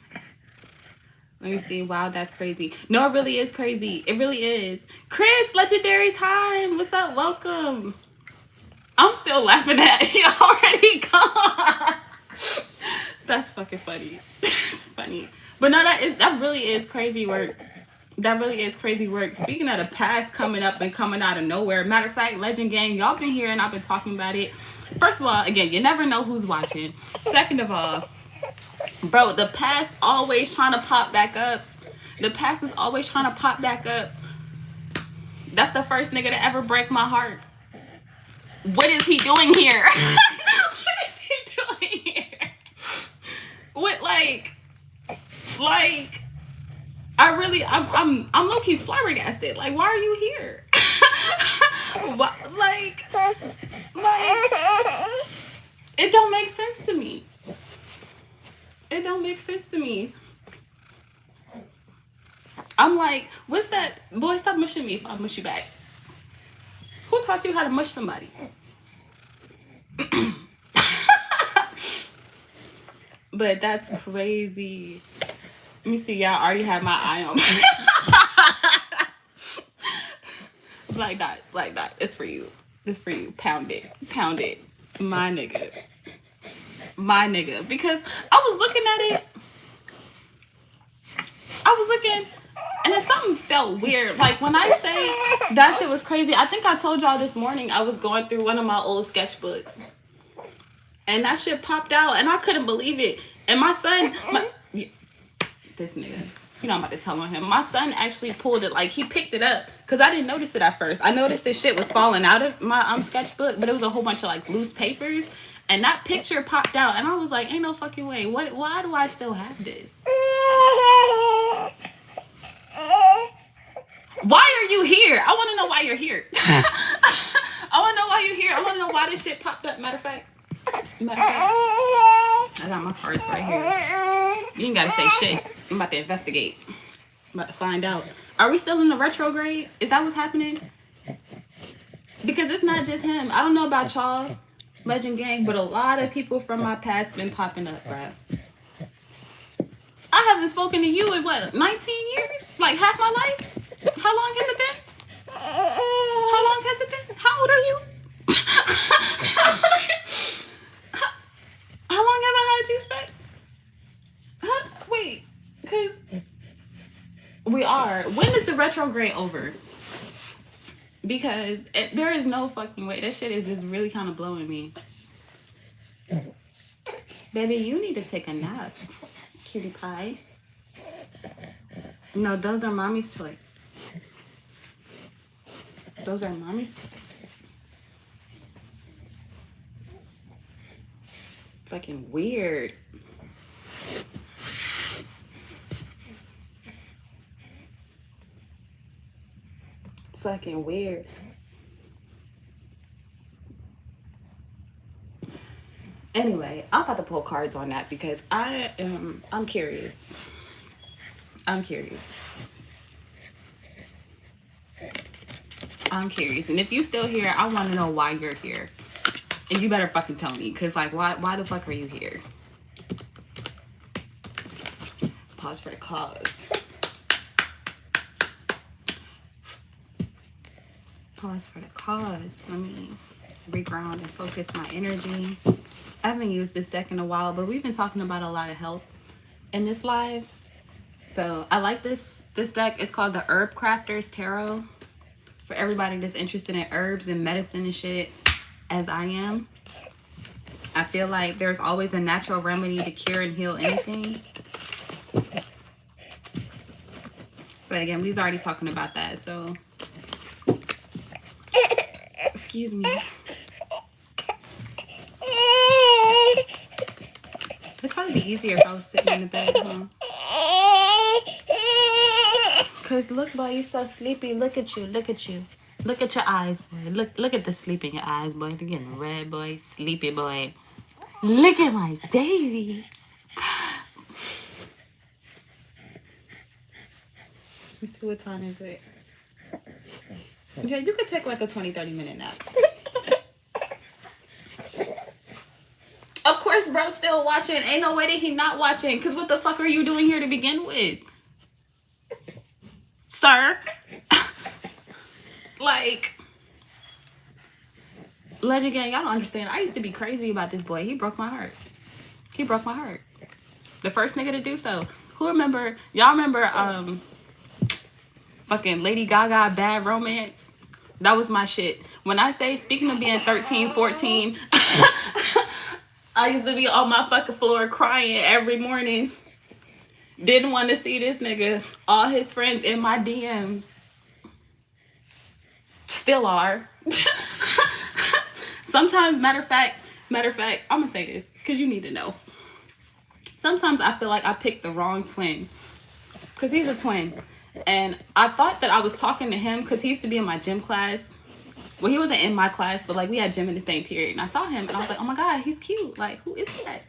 Let me see. Wow, that's crazy. No, it really is crazy. It really is. Chris, legendary time. What's up? Welcome. I'm still laughing at you already gone. That's fucking funny. It's funny. But no, that really is crazy work. That really is crazy work. Speaking of the past coming up and coming out of nowhere. Matter of fact, Legend Gang, y'all been here and I've been talking about it. First of all, again, you never know who's watching. Second of all, bro, the past always trying to pop back up. The past is always trying to pop back up. That's the first nigga to ever break my heart. What is he doing here? What is he doing here? What, like, I'm low-key flabbergasted. Like, why are you here? What, like, it don't make sense to me. It don't make sense to me. I'm like, what's that? Boy, stop mushing me if I mush you back. Who taught you how to mush somebody? But that's crazy. Let me see. Y'all already have my eye on me. Black dot. It's for you. It's for you. Pound it. My nigga. Because I was looking at it. And then something felt weird. Like, when I say that shit was crazy, I think I told y'all this morning I was going through one of my old sketchbooks. And that shit popped out, and I couldn't believe it. And my son, this nigga, you know I'm about to tell on him. My son actually pulled it, like, he picked it up. Because I didn't notice it at first. I noticed this shit was falling out of my sketchbook, but it was a whole bunch of, like, loose papers. And that picture popped out, and I was like, ain't no fucking way. Why do I still have this? Why are you here? I want to know why you're here. I want to know why you're here. I want to know why this shit popped up. Matter of fact, I got my cards right here. You ain't got to say shit. I'm about to investigate. I'm about to find out. Are we still in the retrograde? Is that what's happening? Because it's not just him. I don't know about y'all, Legend Gang, but a lot of people from my past been popping up, bro. I haven't spoken to you in, what, 19 years? Like, half my life? How long has it been? How old are you? How long have I had you spent? Huh? Wait, because we are. When is the retrograde over? Because there is no fucking way. That shit is just really kind of blowing me. Baby, you need to take a nap. Cutie pie. No, those are mommy's toys. Those are mommy's toys. Fucking weird. Fucking weird. Anyway, I'm about to pull cards on that because I'm curious. I'm curious. And if you still here, I want to know why you're here. And you better fucking tell me, because, like, why the fuck are you here? Pause for the cause. Let me reground and focus my energy. I haven't used this deck in a while, but we've been talking about a lot of health in this live. So I like this deck. It's called the Herb Crafters Tarot. For everybody that's interested in herbs and medicine and shit, as I am. I feel like there's always a natural remedy to cure and heal anything. But again, we was already talking about that, so. Excuse me. It'd probably be easier if I was sitting in the bed, huh? Cause look, boy, you're so sleepy. Look at you. Look at your eyes, boy. Look at the sleep in your eyes, boy. You're getting red, boy. Sleepy, boy. Look at my baby. Let me see what time is it. Yeah, you could take like a 20-30 minute nap. Of course, bro, still watching. Ain't no way that he not watching. Cause what the fuck are you doing here to begin with, sir? Like, Legend Gang, y'all don't understand. I used to be crazy about this boy. He broke my heart. He broke my heart. The first nigga to do so. Who remember? Y'all remember fucking Lady Gaga Bad Romance? That was my shit. When I say, speaking of being 13, 14, I used to be on my fucking floor crying every morning. Didn't want to see this nigga. All his friends in my DMs. Still are. Sometimes, matter of fact, I'm gonna say this because you need to know. Sometimes I feel like I picked the wrong twin. Because he's a twin. And I thought that I was talking to him because he used to be in my gym class. Well, he wasn't in my class, but like we had gym in the same period. And I saw him and I was like, oh my God, he's cute. Like, who is that?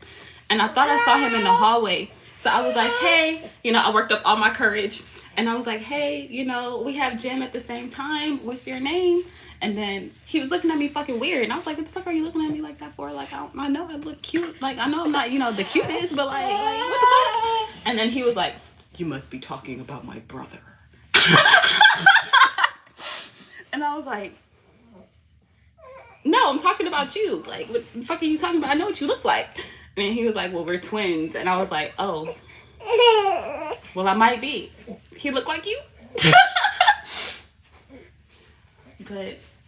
And I thought I saw him in the hallway. So I was like, hey, you know, I worked up all my courage. And I was like, hey, you know, we have gym at the same time. What's your name? And then he was looking at me fucking weird. And I was like, what the fuck are you looking at me like that for? Like, I know I look cute. Like, I know I'm not, you know, the cutest, but like what the fuck? And then he was like, you must be talking about my brother. And I was like, no, I'm talking about you. Like, what the fuck are you talking about? I know what you look like. And he was like, well, we're twins. And I was like, oh, well, I might be. He looked like you?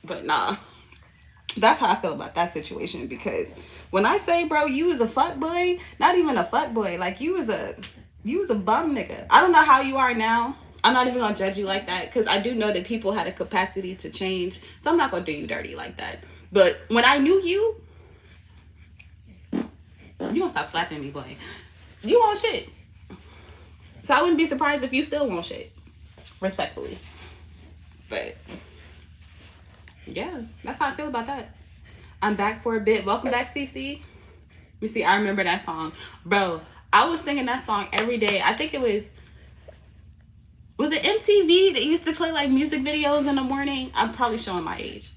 But nah. That's how I feel about that situation. Because when I say, bro, you was a fuck boy, not even a fuck boy. Like, you was a bum nigga. I don't know how you are now. I'm not even gonna judge you like that because I do know that people had a capacity to change. So I'm not gonna do you dirty like that. But when I knew you gonna stop slapping me, boy. You want shit. So I wouldn't be surprised if you still want shit. Respectfully. But yeah, that's how I feel about that. I'm back for a bit. Welcome back, CC. Let me see, I remember that song. Bro, I was singing that song every day. I think it was it MTV that used to play like music videos in the morning? I'm probably showing my age.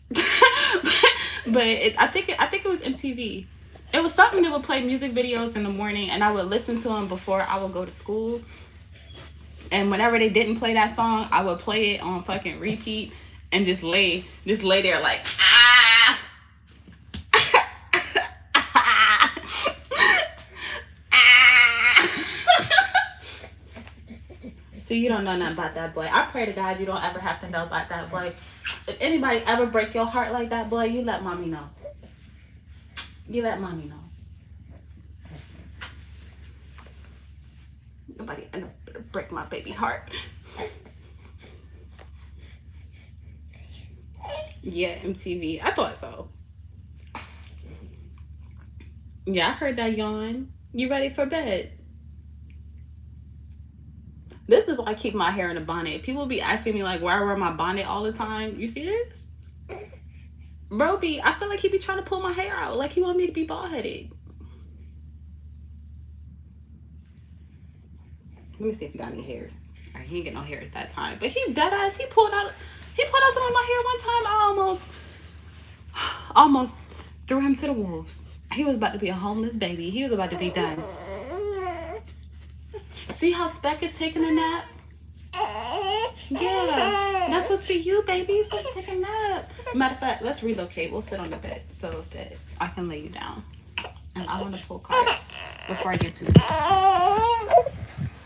but I think it was MTV. It was something that would play music videos in the morning and I would listen to them before I would go to school. And whenever they didn't play that song, I would play it on fucking repeat and just lay there like, ah. See, you don't know nothing about that boy. I pray to God you don't ever have to know about that boy. If anybody ever break your heart like that, boy, you let mommy know. You let mommy know. Nobody ever break my baby heart. Yeah, MTV. I thought so. Yeah, I heard that yawn. You ready for bed? This is why I keep my hair in a bonnet. People be asking me like why I wear my bonnet all the time. You see this? Bro, I feel like he be trying to pull my hair out. Like he want me to be bald headed. Let me see if he got any hairs. All right, he ain't get no hairs that time. But he dead ass. He pulled out some of my hair one time. I almost threw him to the wolves. He was about to be a homeless baby. He was about to be done. See how Speck is taking a nap? Yeah, that's what's for you, baby. You're supposed to take a nap. Matter of fact, let's relocate. We'll sit on the bed so that I can lay you down. And I want to pull cards before I get to it.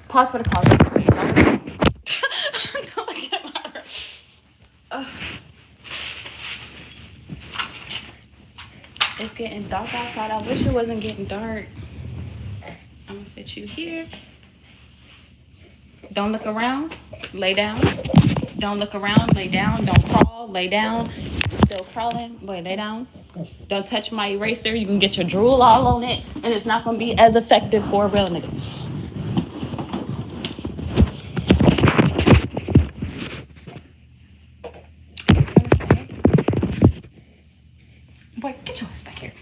Pause for the pause. Don't look at my... It's getting dark outside. I wish it wasn't getting dark. I'm going to sit you here. Don't look around, lay down. Don't look around, lay down. Don't crawl, lay down. Still crawling, boy, lay down. Don't touch my eraser. You can get your drool all on it, and it's not going to be as effective for a real nigga. Boy, get your ass back here.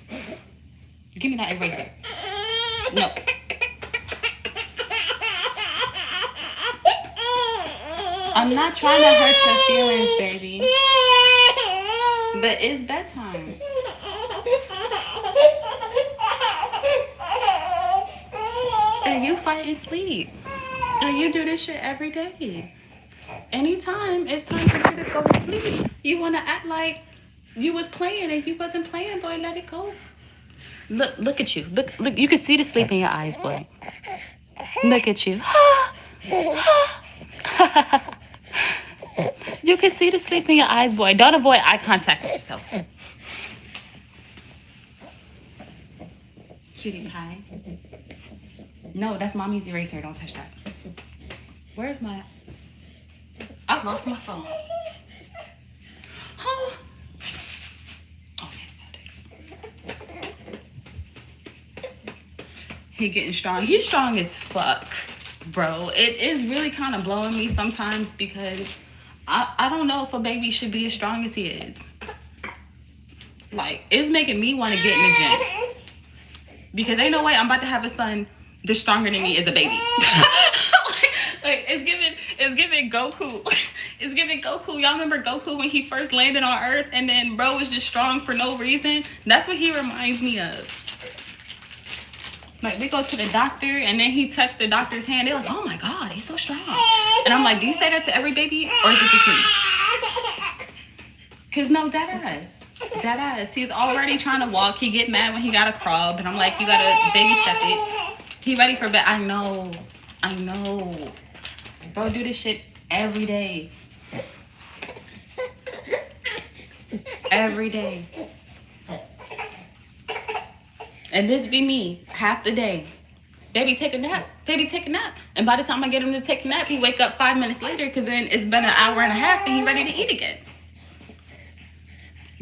Give me that eraser. No. I'm not trying to hurt your feelings, baby. But it's bedtime. And you fighting sleep. And you do this shit every day. Anytime it's time for you to go to sleep, you want to act like you was playing and you wasn't playing, boy. Let it go. Look at you. Look. You can see the sleep in your eyes, boy. Look at you. You can see the sleep in your eyes, boy. Don't avoid eye contact with yourself. Cutie pie. No, that's mommy's eraser. Don't touch that. Where's my... I lost my phone. Oh. Okay, he getting strong. He's strong as fuck, bro. It is really kind of blowing me sometimes because I don't know if a baby should be as strong as he is. Like, it's making me want to get in the gym. Because ain't no way I'm about to have a son that's stronger than me as a baby. like it's giving Goku. It's giving Goku. Y'all remember Goku when he first landed on Earth and then bro was just strong for no reason? That's what he reminds me of. Like, we go to the doctor and then he touched the doctor's hand. They're like, oh my God, he's so strong. And I'm like, do you say that to every baby or is it just me? Because no, deadass. He's already trying to walk. He get mad when he got to crawl. But I'm like, you got to baby step it. He ready for bed. I know. Bro, do this shit every day. Every day. And this be me half the day. Baby, take a nap. And by the time I get him to take a nap, he wake up 5 minutes later because then it's been an hour and a half and he ready to eat again.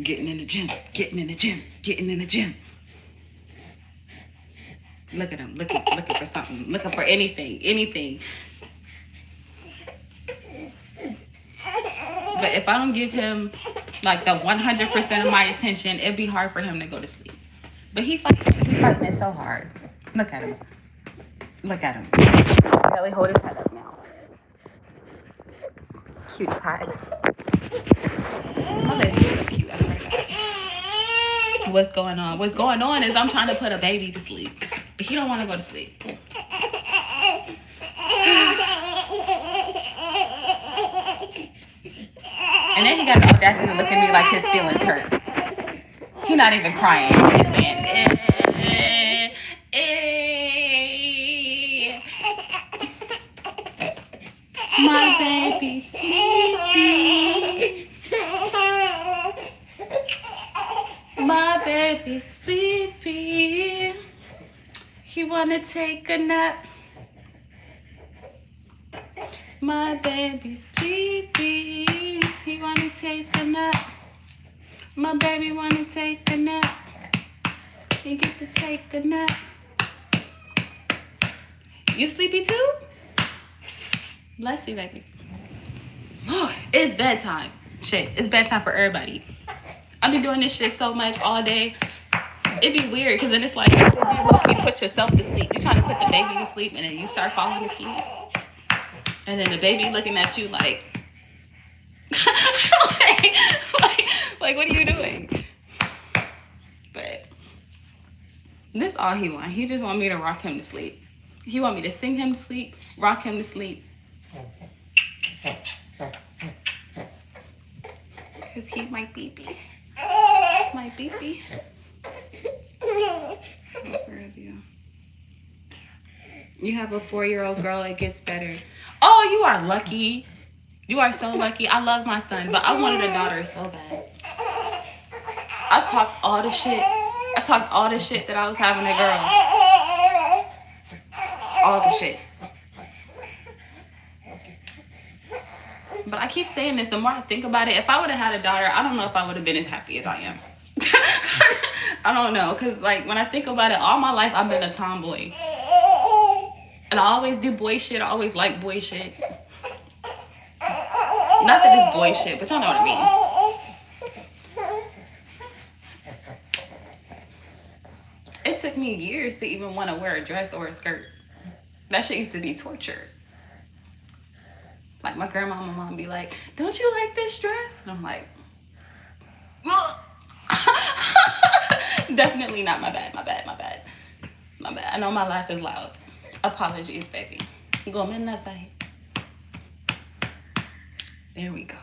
Getting in the gym. Look at him, looking for something, looking for anything. But if I don't give him like the 100% of my attention, it'd be hard for him to go to sleep. But he's fighting it so hard. Look at him. Barely hold his head up now. Cutie pie. My baby's so cute, I swear to God. What's going on? What's going on is I'm trying to put a baby to sleep. But he don't want to go to sleep. And then he got the audacity to look at me like his feelings hurt. He's not even crying. He's saying, my baby sleepy. My baby sleepy. He wanna take a nap. My baby sleepy. He wanna take a nap. My baby wanna take a nap. You get to take a nap. You sleepy too? Bless you, baby. Lord, it's bedtime. Shit, it's bedtime for everybody. I've been doing this shit so much all day. It'd be weird because then it's like you put yourself to sleep. You're trying to put the baby to sleep and then you start falling asleep. And then the baby looking at you like, like, what are you doing? But this all he want. He just want me to rock him to sleep. He want me to sing him to sleep, rock him to sleep. Because he my baby. My baby. You have a 4-year-old girl, it gets better. Oh, you are lucky. You are so lucky. I love my son, but I wanted a daughter so bad. I talked all the shit that I was having a girl. All the shit. But I keep saying this, the more I think about it, if I would have had a daughter, I don't know if I would have been as happy as I am. I don't know, because like when I think about it, all my life I've been a tomboy. And I always do boy shit. I always like boy shit. Not that it's boy shit, but y'all know what I mean. It took me years to even want to wear a dress or a skirt. That shit used to be torture. Like my grandma and my mom be like, don't you like this dress? And I'm like, definitely not. My bad, my bad, my bad. My bad. I know my laugh is loud. Apologies, baby. Go in that side. There we go.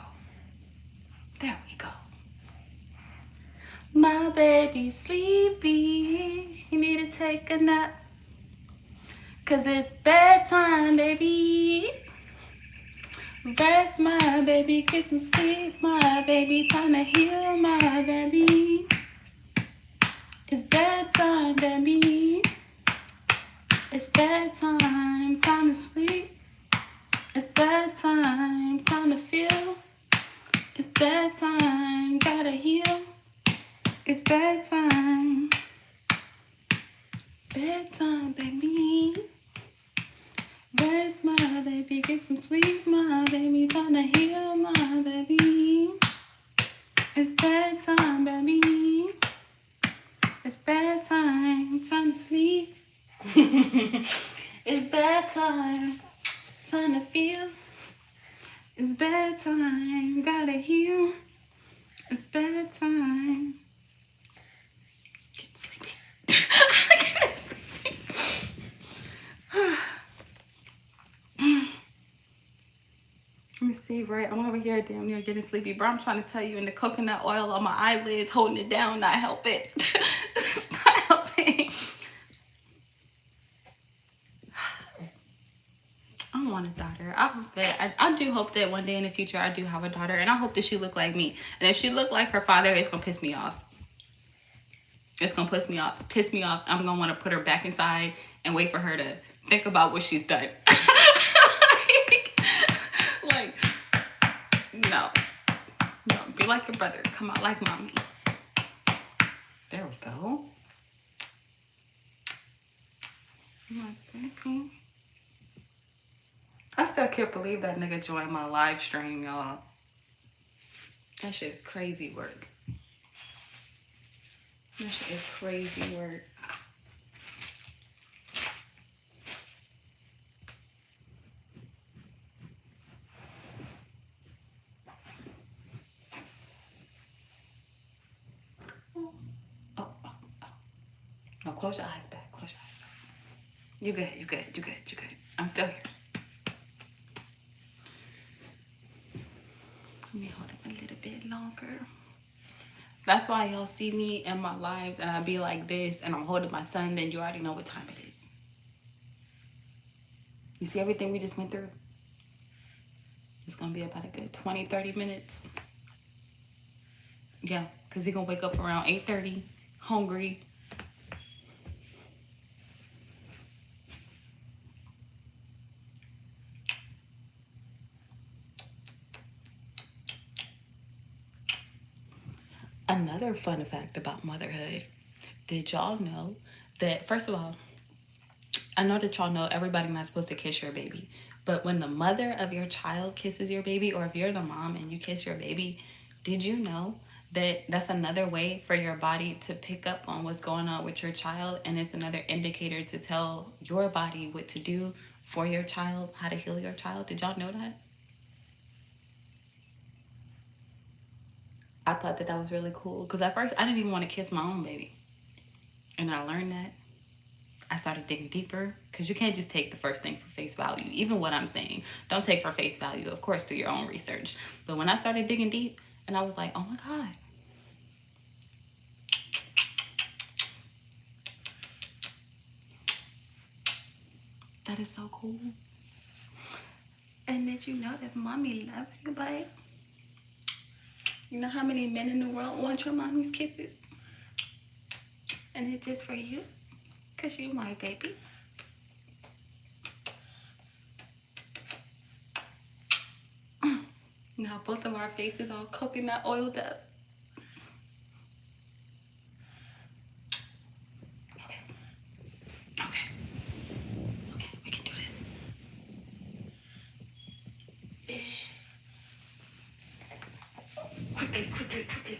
There we go. My baby's sleepy. You need to take a nap. 'Cause it's bedtime, baby. Rest, my baby. Get some sleep, my baby. Time to heal, my baby. It's bedtime, baby. It's bedtime. Time to sleep. It's bedtime. Time to feel. It's bedtime. Gotta heal. It's bedtime. Bedtime, baby. Rest, my baby. Get some sleep, my baby. Time to heal, my baby. It's bedtime, baby. It's bedtime. Time to sleep. It's bedtime. Time to feel. It's bedtime. Gotta heal. It's bedtime. Get sleepy. Get sleepy. Let me see, right? I'm over here damn near getting sleepy, bro. I'm trying to tell you, and the coconut oil on my eyelids holding it down, not helping. It's not helping. I want a daughter. I hope that I do hope that one day in the future I do have a daughter, and I hope that she look like me. And if she look like her father, it's gonna piss me off. It's gonna piss me off. Piss me off. I'm gonna want to put her back inside and wait for her to think about what she's done. like, no, no. Be like your brother. Come out like mommy. There we go. I still can't believe that nigga joined my live stream, y'all. That shit is crazy work. That shit is crazy work. No, close your eyes back. Close your eyes back. You good, you good, you good, you good. I'm still here. Let me hold it a little bit longer. That's why y'all see me in my lives and I be like this and I'm holding my son, then you already know what time it is. You see everything we just went through? It's gonna be about a good 20, 30 minutes. Yeah, because he's gonna wake up around 8:30, hungry. Another fun fact about motherhood. Did y'all know that, first of all, I know that y'all know everybody not supposed to kiss your baby. But when the mother of your child kisses your baby, or if you're the mom and you kiss your baby, did you know that that's another way for your body to pick up on what's going on with your child? And it's another indicator to tell your body what to do for your child, how to heal your child. Did y'all know that? I thought that was really cool. Because at first, I didn't even want to kiss my own baby. And I learned that. I started digging deeper, because you can't just take the first thing for face value. Even what I'm saying, don't take for face value. Of course, do your own research. But when I started digging deep, and I was like, oh my God. That is so cool. And did you know that mommy loves you, babe? You know how many men in the world want your mommy's kisses? And it's just for you, because you my baby. Now both of our faces all coconut oiled up. Okay. Okay. Okay, we can do this. Quickly, quickly, quickly.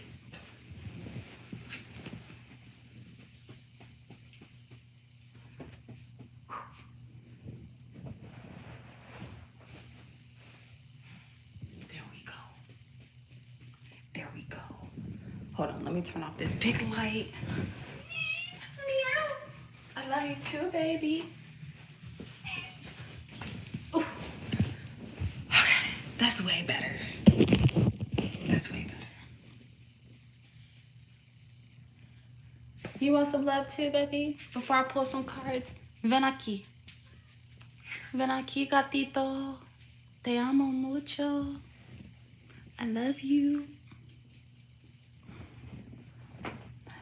Hold on, let me turn off this big light. Meow. I love you too, baby. Ooh. Okay, that's way better. That's way better. You want some love too, baby? Before I pull some cards. Ven aquí. Ven aquí, gatito. Te amo mucho. I love you.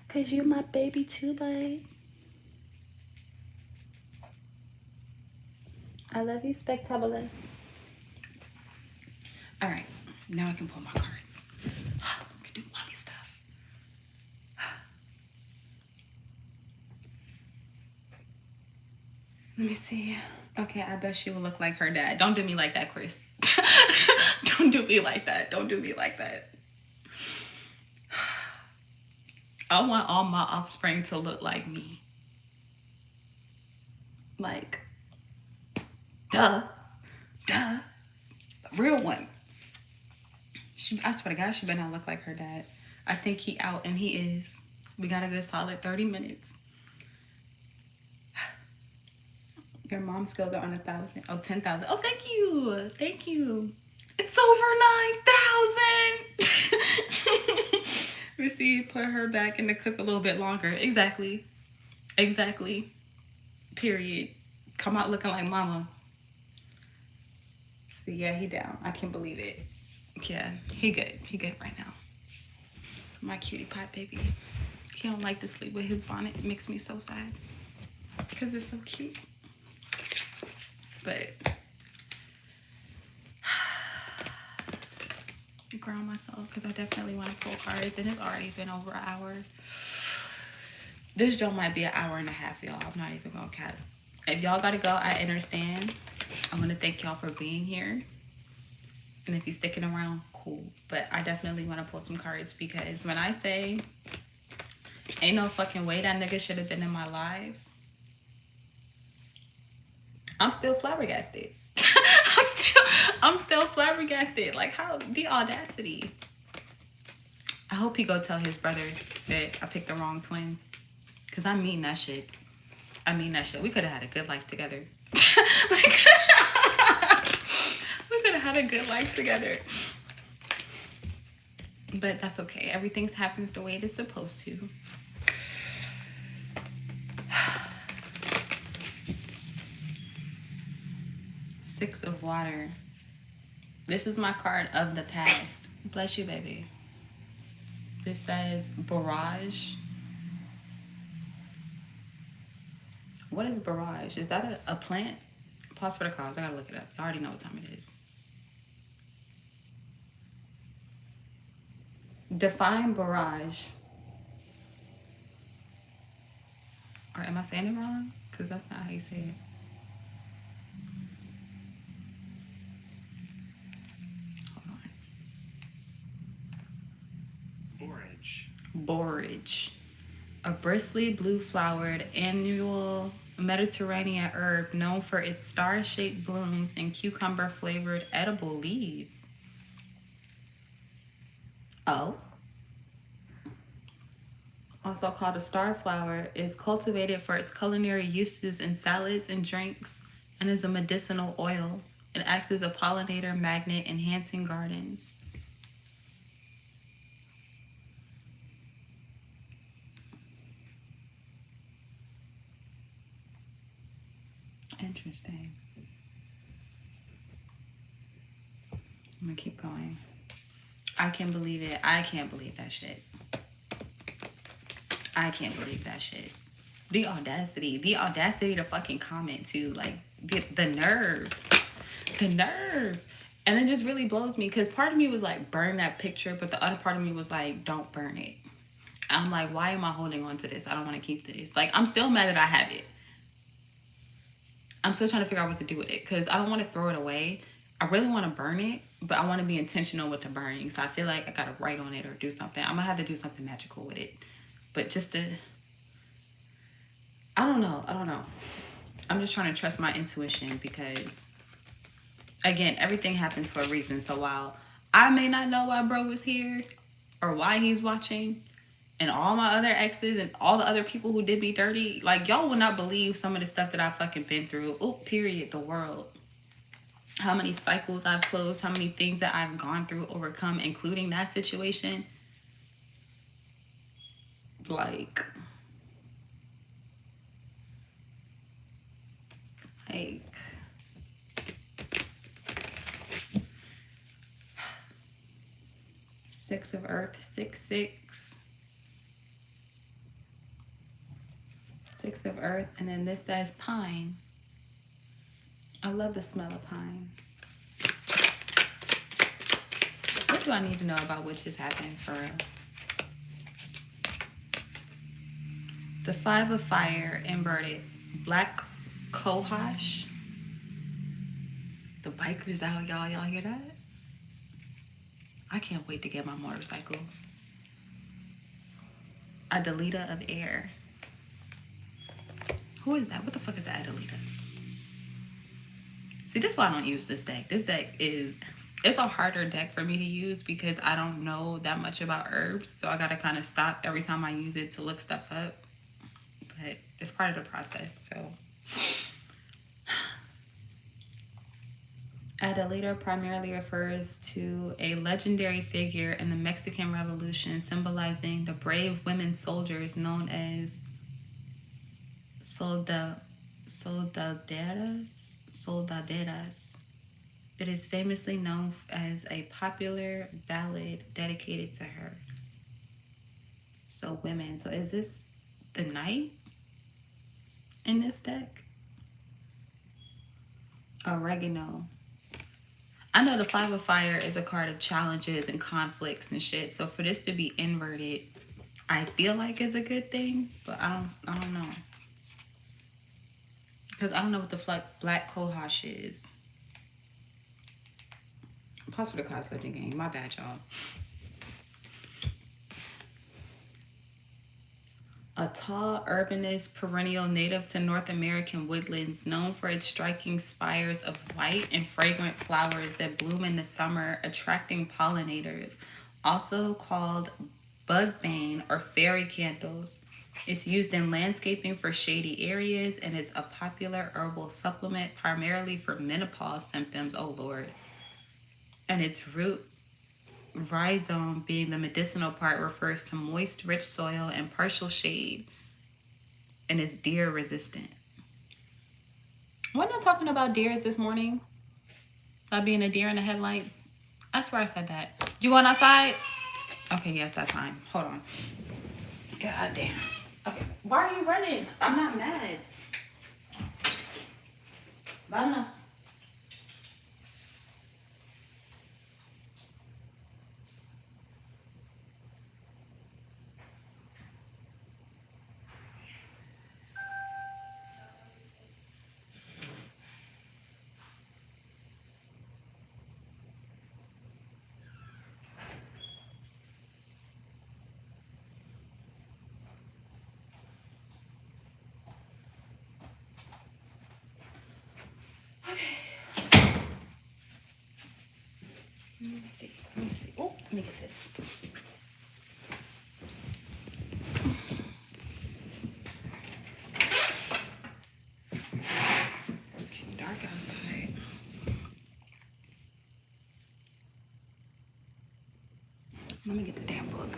Cause you're my baby too, babe. I love you, Spectabulous. All right, now I can pull my cards. I can do mommy stuff. Let me see. Okay, I bet she will look like her dad. Don't do me like that, Chris. Don't do me like that. Don't do me like that. I want all my offspring to look like me. Like, duh. The real one. I swear to God, she better not look like her dad. I think he out, and he is. We got a good solid 30 minutes. Your mom skills are on 1,000. Oh, 10,000. Oh, thank you. Thank you. It's over 9,000. Receive, put her back in the cook a little bit longer. Exactly. Exactly. Period. Come out looking like mama. See, yeah, he down. I can't believe it. Yeah, he good. He good right now. My cutie pie baby. He don't like to sleep with his bonnet. It makes me so sad. Because it's so cute. But I ground myself because I definitely want to pull cards, and it's already been over an hour. This joint might be an hour and a half, y'all. I'm not even gonna cap. If y'all gotta go, I understand. I want to thank y'all for being here, and if you're sticking around, cool. But I definitely want to pull some cards, because when I say ain't no fucking way that nigga should have been in my life, I'm still flabbergasted. I'm still flabbergasted. Like, how, the audacity. I hope he go tell his brother that I picked the wrong twin, because I mean that shit. I mean that shit. We could have had a good life together. We could have had a good life together. But that's okay. Everything happens the way it is supposed to. Six of water. This is my card of the past. Bless you, baby. This says barrage. What is barrage? Is that a plant? Pause for the cause. I gotta look it up. I already know what time it is. Define barrage. Or am I saying it wrong? Because that's not how you say it. Borage. A bristly blue-flowered annual Mediterranean herb known for its star-shaped blooms and cucumber-flavored edible leaves. Oh. Also called a starflower, is cultivated for its culinary uses in salads and drinks, and is a medicinal oil. It acts as a pollinator magnet, enhancing gardens. Interesting. I'm gonna keep going. I can't believe it. I can't believe that shit. I can't believe that shit. The audacity to fucking comment too. Like, the nerve. The nerve. And it just really blows me, because part of me was like, burn that picture, but the other part of me was like, don't burn it. I'm like, why am I holding on to this? I don't want to keep this. Like, I'm still mad that I have it. I'm still trying to figure out what to do with it, because I don't want to throw it away. I really want to burn it, but I want to be intentional with the burning. So I feel like I got to write on it or do something. I'm going to have to do something magical with it. But just to, I don't know. I'm just trying to trust my intuition, because, again, everything happens for a reason. So while I may not know why bro was here, or why he's watching, and all my other exes and all the other people who did me dirty, like, y'all will not believe some of the stuff that I fucking been through. Oh, period. The world. How many cycles I've closed, how many things that I've gone through, overcome, including that situation. Like 6 of earth, 6, 6. 6 of earth, and then this says pine. I love the smell of pine. What do I need to know about what just happened for real? The 5 of fire, inverted. Black cohosh. The bikers out, y'all. Y'all hear that? I can't wait to get my motorcycle. Adelita of air. Who is that? What the fuck is that, Adelita? See, this is why I don't use this deck. This deck is, it's a harder deck for me to use because I don't know that much about herbs. So I gotta kind of stop every time I use it to look stuff up. But it's part of the process, so. Adelita primarily refers to a legendary figure in the Mexican Revolution, symbolizing the brave women soldiers known as soldaderas. It is famously known as a popular ballad dedicated to her. So women. So is this the knight in this deck? Oregano. I know the 5 of fire is a card of challenges and conflicts and shit. So for this to be inverted, I feel like it's a good thing, but I don't know. Because I don't know what the black cohosh is. Pause for the class living game. My bad, y'all. A tall, urbanist perennial native to North American woodlands, known for its striking spires of white and fragrant flowers that bloom in the summer, attracting pollinators. Also called bugbane or fairy candles. It's used in landscaping for shady areas and is a popular herbal supplement primarily for menopause symptoms. Oh, Lord. And its root rhizome, being the medicinal part, refers to moist, rich soil and partial shade, and is deer resistant. Wasn't I talking about deers this morning? About being a deer in the headlights? I swear I said that. You going outside? Okay, yes, that's fine. Hold on. God damn. Okay, why are you running? I'm not mad. Vámonos. Let me see. Oh, let me get this. It's getting dark outside. Let me get the damn book.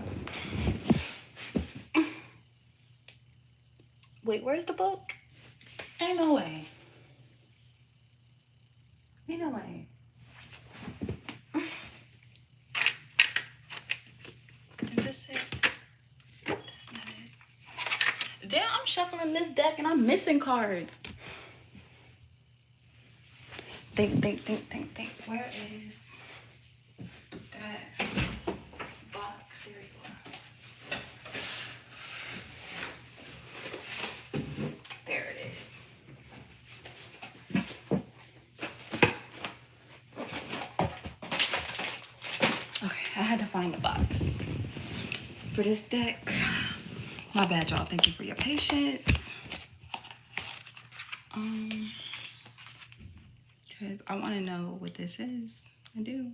Wait, where's the book? Ain't no way. Ain't no way. Is this it? That's not it. Damn, I'm shuffling this deck and I'm missing cards. Think. Where is that box? There we go. There it is. Okay, I had to find a box for this deck. My bad, y'all. Thank you for your patience. Because I want to know what this is. I do.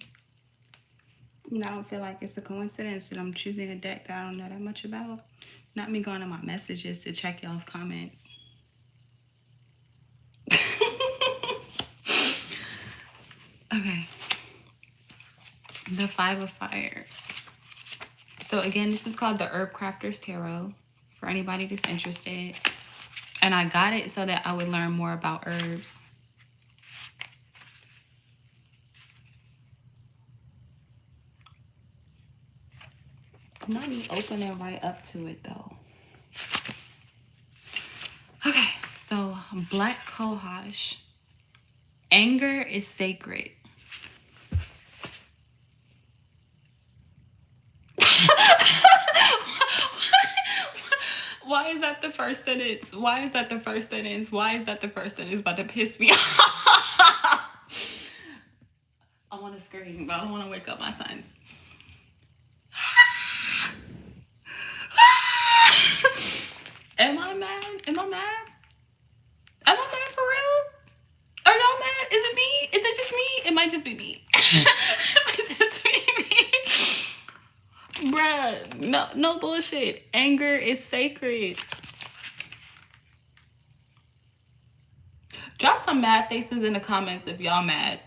I don't feel like it's a coincidence that I'm choosing a deck that I don't know that much about. Not me going to my messages to check y'all's comments. Okay. The Five of Fire. So again, this is called the Herb Crafter's Tarot for anybody that's interested. And I got it so that I would learn more about herbs. Not me opening right up to it though. Okay, so Black Cohosh. Anger is sacred. Why is that the first sentence? Why is that the first sentence? Why is that the first sentence? About to piss me off. I want to scream, but I don't want to wake up my son. Am I mad? Am I mad? Am I mad for real? Are y'all mad? Is it me? Is it just me? It might just be me. It might just be me. Bruh, no bullshit. Anger is sacred. Drop some mad faces in the comments if y'all mad.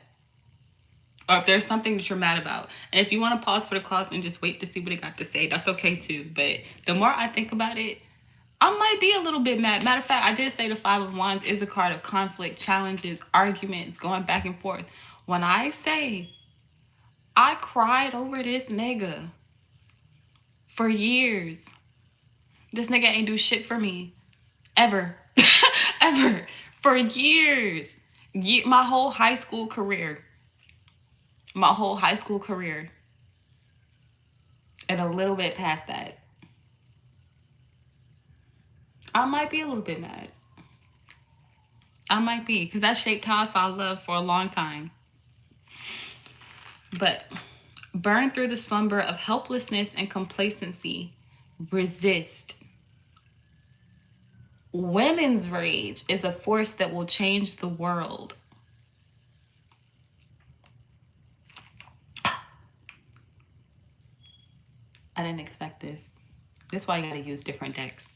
Or if there's something that you're mad about. And if you want to pause for the cause and just wait to see what it got to say, that's okay too. But the more I think about it, I might be a little bit mad. Matter of fact, I did say the Five of Wands is a card of conflict, challenges, arguments, going back and forth. When I say I cried over this nigga for years, this nigga ain't do shit for me. Ever. Ever. For years. My whole high school career. My whole high school career. And a little bit past that. I might be a little bit mad. I might be, because that shaped how I saw love for a long time. But burn through the slumber of helplessness and complacency. Resist. Women's rage is a force that will change the world. I didn't expect this. This is why you gotta use different decks.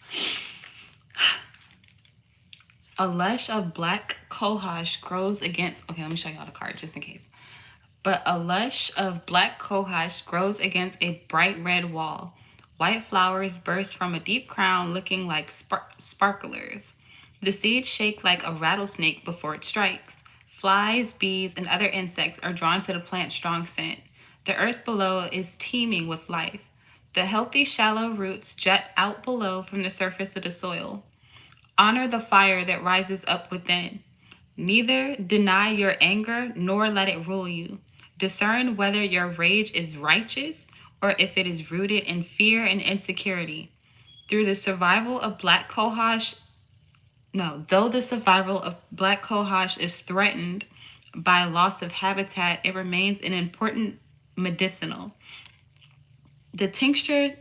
A lush of black cohosh grows against... Okay, let me show y'all the card just in case. But a lush of black cohosh grows against a bright red wall. White flowers burst from a deep crown looking like sparklers. The seeds shake like a rattlesnake before it strikes. Flies, bees, and other insects are drawn to the plant's strong scent. The earth below is teeming with life. The healthy, shallow roots jut out below from the surface of the soil. Honor the fire that rises up within. Neither deny your anger nor let it rule you. Discern whether your rage is righteous or if it is rooted in fear and insecurity. Though the survival of black cohosh is threatened by loss of habitat, it remains an important medicinal. The tincture,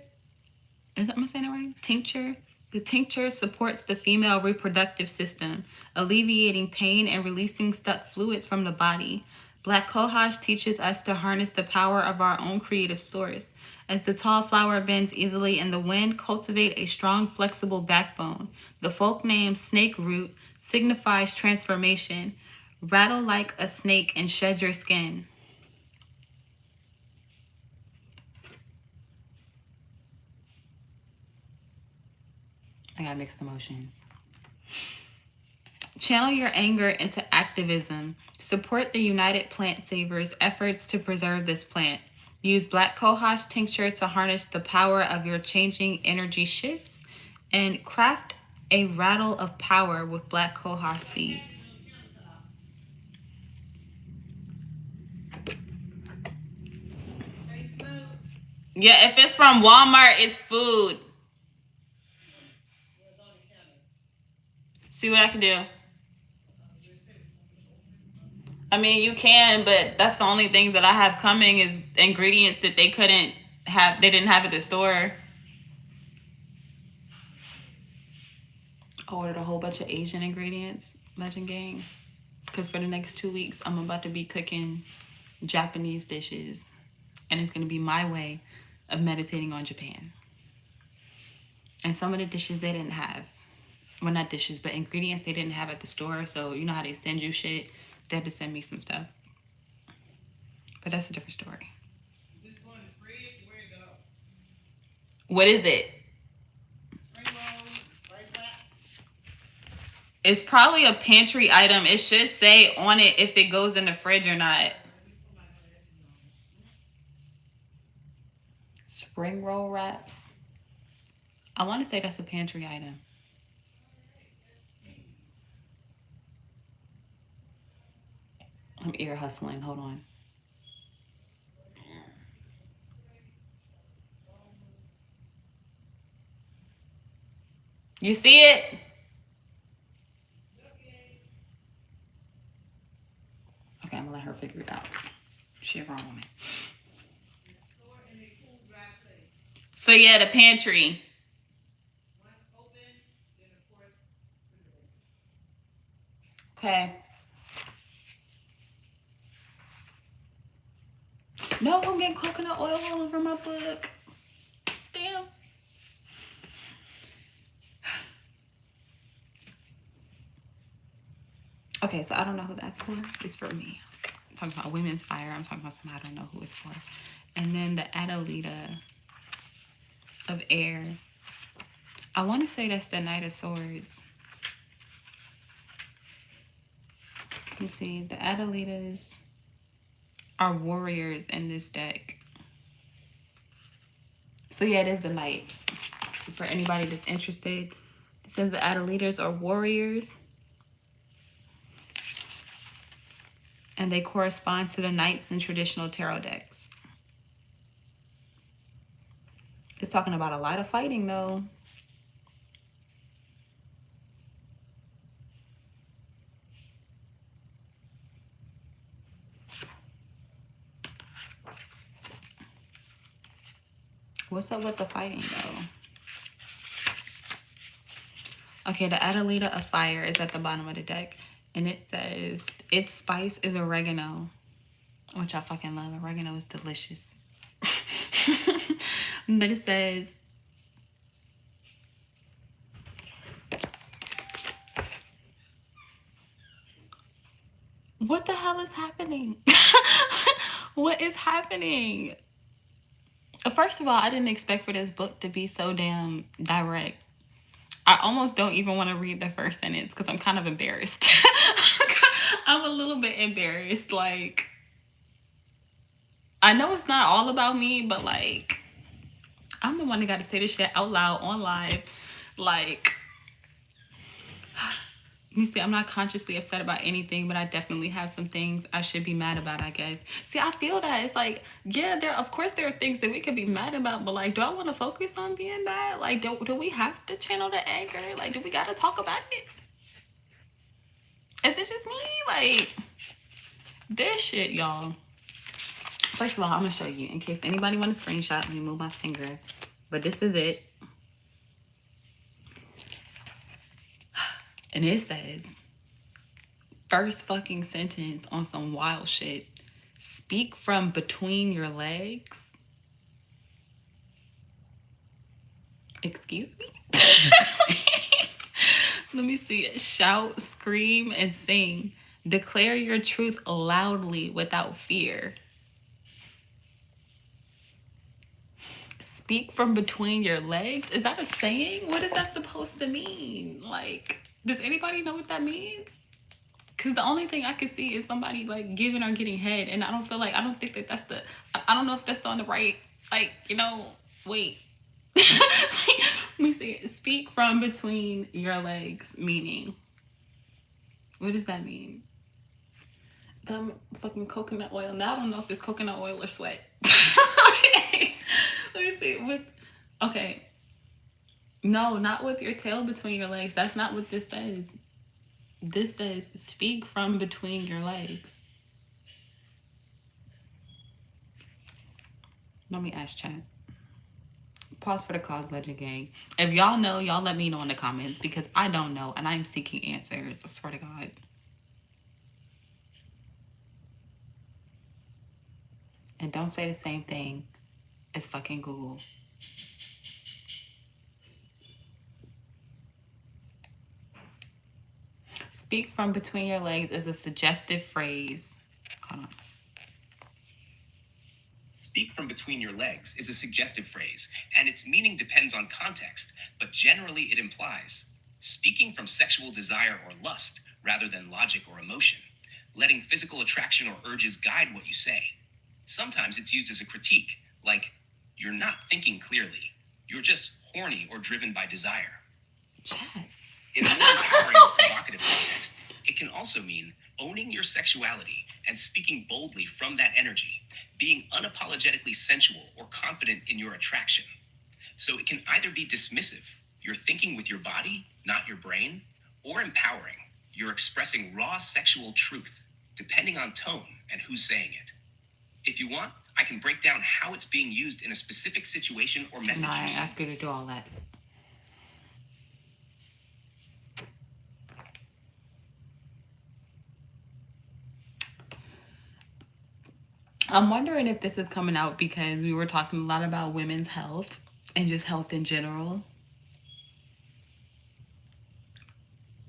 am I saying it right? Tincture? The tincture supports the female reproductive system, alleviating pain and releasing stuck fluids from the body. Black cohosh teaches us to harness the power of our own creative source. As the tall flower bends easily in the wind, cultivate a strong, flexible backbone. The folk name snake root signifies transformation. Rattle like a snake and shed your skin. I got mixed emotions. Channel your anger into activism. Support the United Plant Savers' efforts to preserve this plant. Use black cohosh tincture to harness the power of your changing energy shifts, and craft a rattle of power with black cohosh seeds. Yeah, if it's from Walmart, it's food. See what I can do. I mean, you can, but that's the only things that I have coming is ingredients that they couldn't have. They didn't have at the store. I ordered a whole bunch of Asian ingredients, Legend Gang, because for the next 2 weeks, I'm about to be cooking Japanese dishes. And it's going to be my way of meditating on Japan. And some of the dishes they didn't have. Well, not dishes, but ingredients they didn't have at the store. So you know how they send you shit? They had to send me some stuff. But that's a different story. Just go in the fridge, where it go? What is it? It's probably a pantry item. It should say on it if it goes in the fridge or not. Spring roll wraps. I want to say that's a pantry item. I'm ear hustling. Hold on. You see it? Okay, I'm gonna let her figure it out. She wrong on me. So yeah, the pantry. Okay. No, I'm getting coconut oil all over my book. Damn. Okay, so I don't know who that's for. It's for me. I'm talking about Women's Fire. I'm talking about somebody I don't know who it's for. And then the Adalita of Air. I want to say that's the Knight of Swords. You see, the Adalitas are warriors in this deck. So yeah, it is the Knight. For anybody that's interested, it says the Adalitas are warriors. And they correspond to the knights in traditional tarot decks. It's talking about a lot of fighting, though. What's up with the fighting, though? Okay, the Adalita of Fire is at the bottom of the deck. And it says, its spice is oregano. Which I fucking love. Oregano is delicious. But it says, what the hell is happening? What is happening? First of all, I didn't expect for this book to be so damn direct. I almost don't even want to read the first sentence because I'm kind of embarrassed. I'm a little bit embarrassed. Like, I know it's not all about me, but like, I'm the one that got to say this shit out loud on live. Like, you see, I'm not consciously upset about anything, but I definitely have some things I should be mad about, I guess. See, I feel that it's like, yeah, of course there are things that we could be mad about, but like, do I want to focus on being mad? Like, do we have to channel the anger? Like, do we got to talk about it? Is it just me? Like, this shit, y'all. First of all, I'm going to show you in case anybody want to screenshot. Let me move my finger. But this is it. And it says, first fucking sentence on some wild shit. Speak from between your legs. Excuse me? Let me see it. Shout, scream, and sing. Declare your truth loudly without fear. Speak from between your legs? Is that a saying? What is that supposed to mean? Like, does anybody know what that means? Because the only thing I can see is somebody like giving or getting head. And I don't think that that's the, I don't know if that's on the right, like, you know, wait. Let me see. Speak from between your legs, meaning. What does that mean? Them fucking coconut oil. Now I don't know if it's coconut oil or sweat. Let me see. Okay. No, not with your tail between your legs. That's not what this says. This says speak from between your legs. Let me ask chat. Pause for the cause, Legend Gang. If y'all know, y'all let me know in the comments because I don't know and I'm seeking answers. I swear to God. And don't say the same thing as fucking Google. Speak from between your legs is a suggestive phrase. Hold on. Speak from between your legs is a suggestive phrase, and its meaning depends on context, but generally it implies speaking from sexual desire or lust rather than logic or emotion, letting physical attraction or urges guide what you say. Sometimes it's used as a critique, like, you're not thinking clearly, you're just horny or driven by desire. Chat. In a more empowering or provocative context, it can also mean owning your sexuality and speaking boldly from that energy, being unapologetically sensual or confident in your attraction. So it can either be dismissive, you're thinking with your body, not your brain, or empowering, you're expressing raw sexual truth, depending on tone and who's saying it. If you want, I can break down how it's being used in a specific situation or message. No, I ain't ask you to do all that. I'm wondering if this is coming out because we were talking a lot about women's health and just health in general.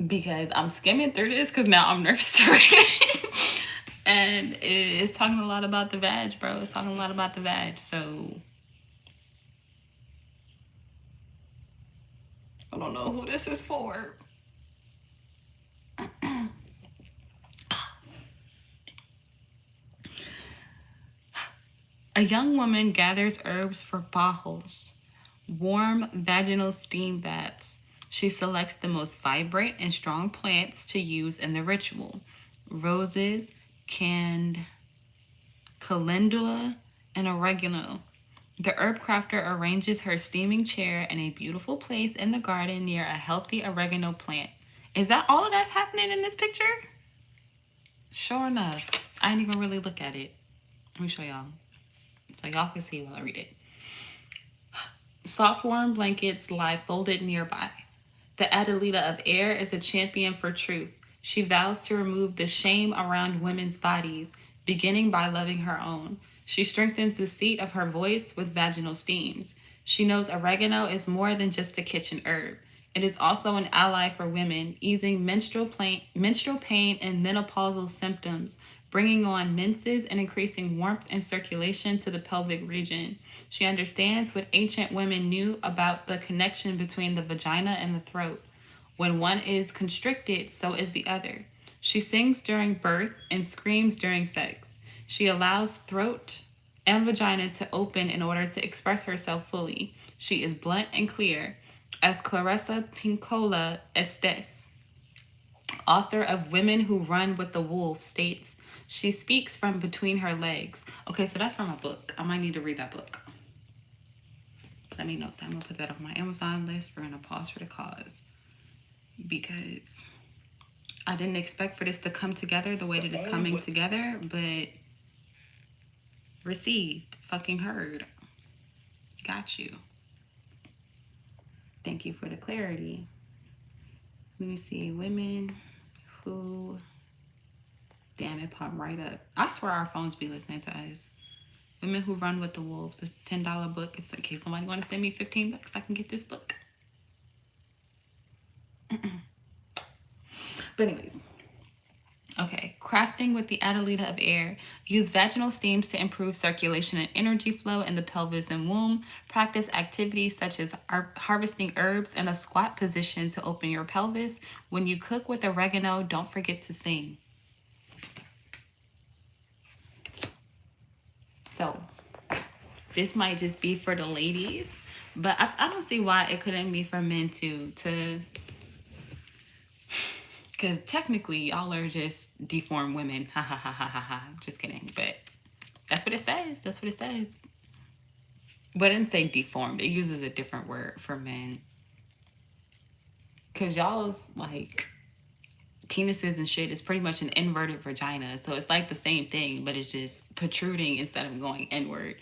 Because I'm skimming through this because now I'm nervous to read it. And it's talking a lot about the vag, bro. It's talking a lot about the vag. So I don't know who this is for. A young woman gathers herbs for bajos, warm vaginal steam baths. She selects the most vibrant and strong plants to use in the ritual: roses, calendula, and oregano. The herb crafter arranges her steaming chair in a beautiful place in the garden near a healthy oregano plant. Is that all of that's happening in this picture? Sure enough. I didn't even really look at it. Let me show y'all so y'all can see while I read it. Soft warm blankets lie folded nearby. The Adelita of air is a champion for truth. She vows to remove the shame around women's bodies, beginning by loving her own. She strengthens the seat of her voice with vaginal steams. She knows oregano is more than just a kitchen herb. It is also an ally for women, easing menstrual pain and menopausal symptoms, bringing on menses and increasing warmth and circulation to the pelvic region. She understands what ancient women knew about the connection between the vagina and the throat. When one is constricted, so is the other. She sings during birth and screams during sex. She allows throat and vagina to open in order to express herself fully. She is blunt and clear, as Clarissa Pinkola Estes, author of Women Who Run with the Wolves, states. She speaks from between her legs. Okay, so that's from a book. I might need to read that book. Let me note that. I'm going to put that on my Amazon list. We're going to pause for the cause. Because I didn't expect for this to come together the way that it's coming together, but received, fucking heard. Got you. Thank you for the clarity. Let me see. Women who... Damn, it popped right up. I swear our phones be listening to us. Women Who Run with the Wolves. This is a $10 book. It's in case somebody want to send me $15, I can get this book. But anyways. Okay, crafting with the Adelita of air. Use vaginal steams to improve circulation and energy flow in the pelvis and womb. Practice activities such as harvesting herbs in a squat position to open your pelvis. When you cook with oregano, don't forget to sing. So, this might just be for the ladies, but I don't see why it couldn't be for men too. Because technically, y'all are just deformed women. Ha ha ha ha ha ha. Just kidding. But that's what it says. That's what it says. But it didn't say deformed. It uses a different word for men. Because y'all's like penises and shit is pretty much an inverted vagina. So it's like the same thing, but it's just protruding instead of going inward,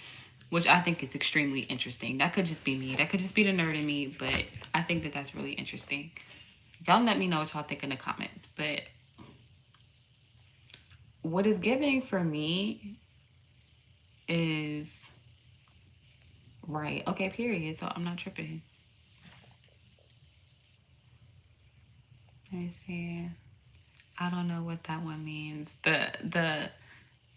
which I think is extremely interesting. That could just be me. That could just be the nerd in me, but I think that that's really interesting. Y'all let me know what y'all think in the comments. But what is giving for me is right. Okay, period. So I'm not tripping. Let me see. I don't know what that one means. The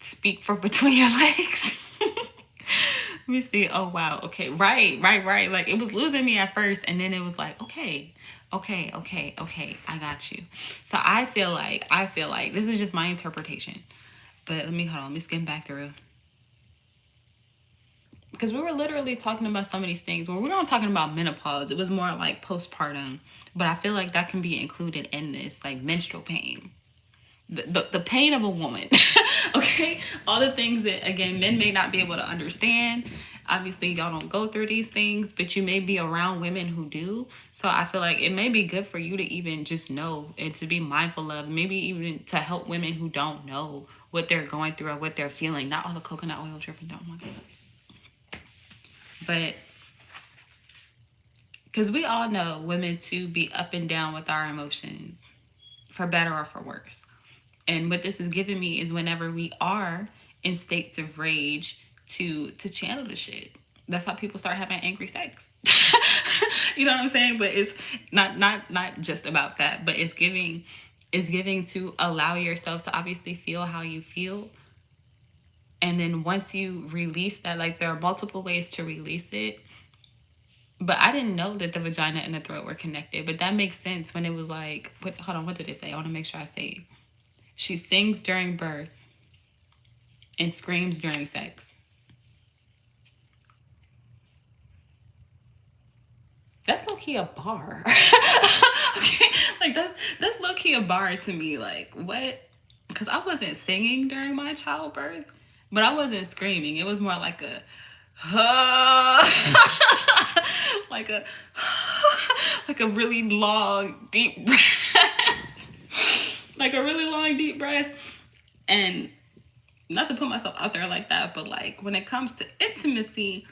speak from between your legs. Let me see. Oh wow. Okay. Right. Like it was losing me at first, and then it was like, okay. I got you. So I feel like this is just my interpretation. But let me hold on. Let me skim back through because we were literally talking about some of these things. When we weren't talking about menopause, it was more like postpartum. But I feel like that can be included in this, like menstrual pain. The pain of a woman. Okay, all the things that again men may not be able to understand. Obviously y'all don't go through these things, but you may be around women who do. So I feel like it may be good for you to even just know and to be mindful of, maybe even to help women who don't know what they're going through or what they're feeling. Not all the coconut oil dripping down my god. But because we all know women to be up and down with our emotions, for better or for worse. And what this is giving me is whenever we are in states of rage to channel the shit. That's how people start having angry sex. You know what I'm saying? But it's not just about that, but it's giving to allow yourself to obviously feel how you feel. And then once you release that, like there are multiple ways to release it. But I didn't know that the vagina and the throat were connected. But that makes sense when it was like, hold on, what did it say? I want to make sure I say. She sings during birth and screams during sex. That's low key a bar. Okay, like that's low key a bar to me. Like what? Because I wasn't singing during my childbirth, but I wasn't screaming. It was more like a, like a, like a really long deep breath, like a really long deep breath, and not to put myself out there like that, but like when it comes to intimacy,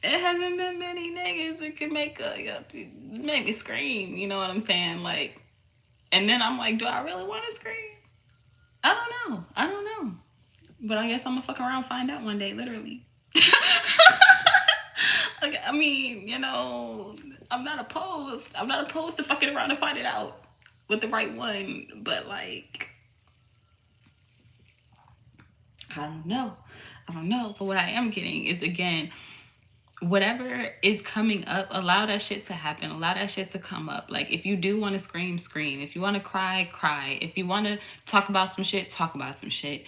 it hasn't been many niggas that can make me scream. You know what I'm saying? Like, and then I'm like, do I really want to scream? I don't know. I don't know. But I guess I'm gonna fuck around and find out one day, literally. Like, I mean, I'm not opposed. I'm not opposed to fucking around and find it out with the right one. But like, I don't know. I don't know. But what I am getting is again, whatever is coming up, allow that shit to happen. Allow that shit to come up. Like if you do want to scream, scream. If you want to cry, cry. If you want to talk about some shit, talk about some shit.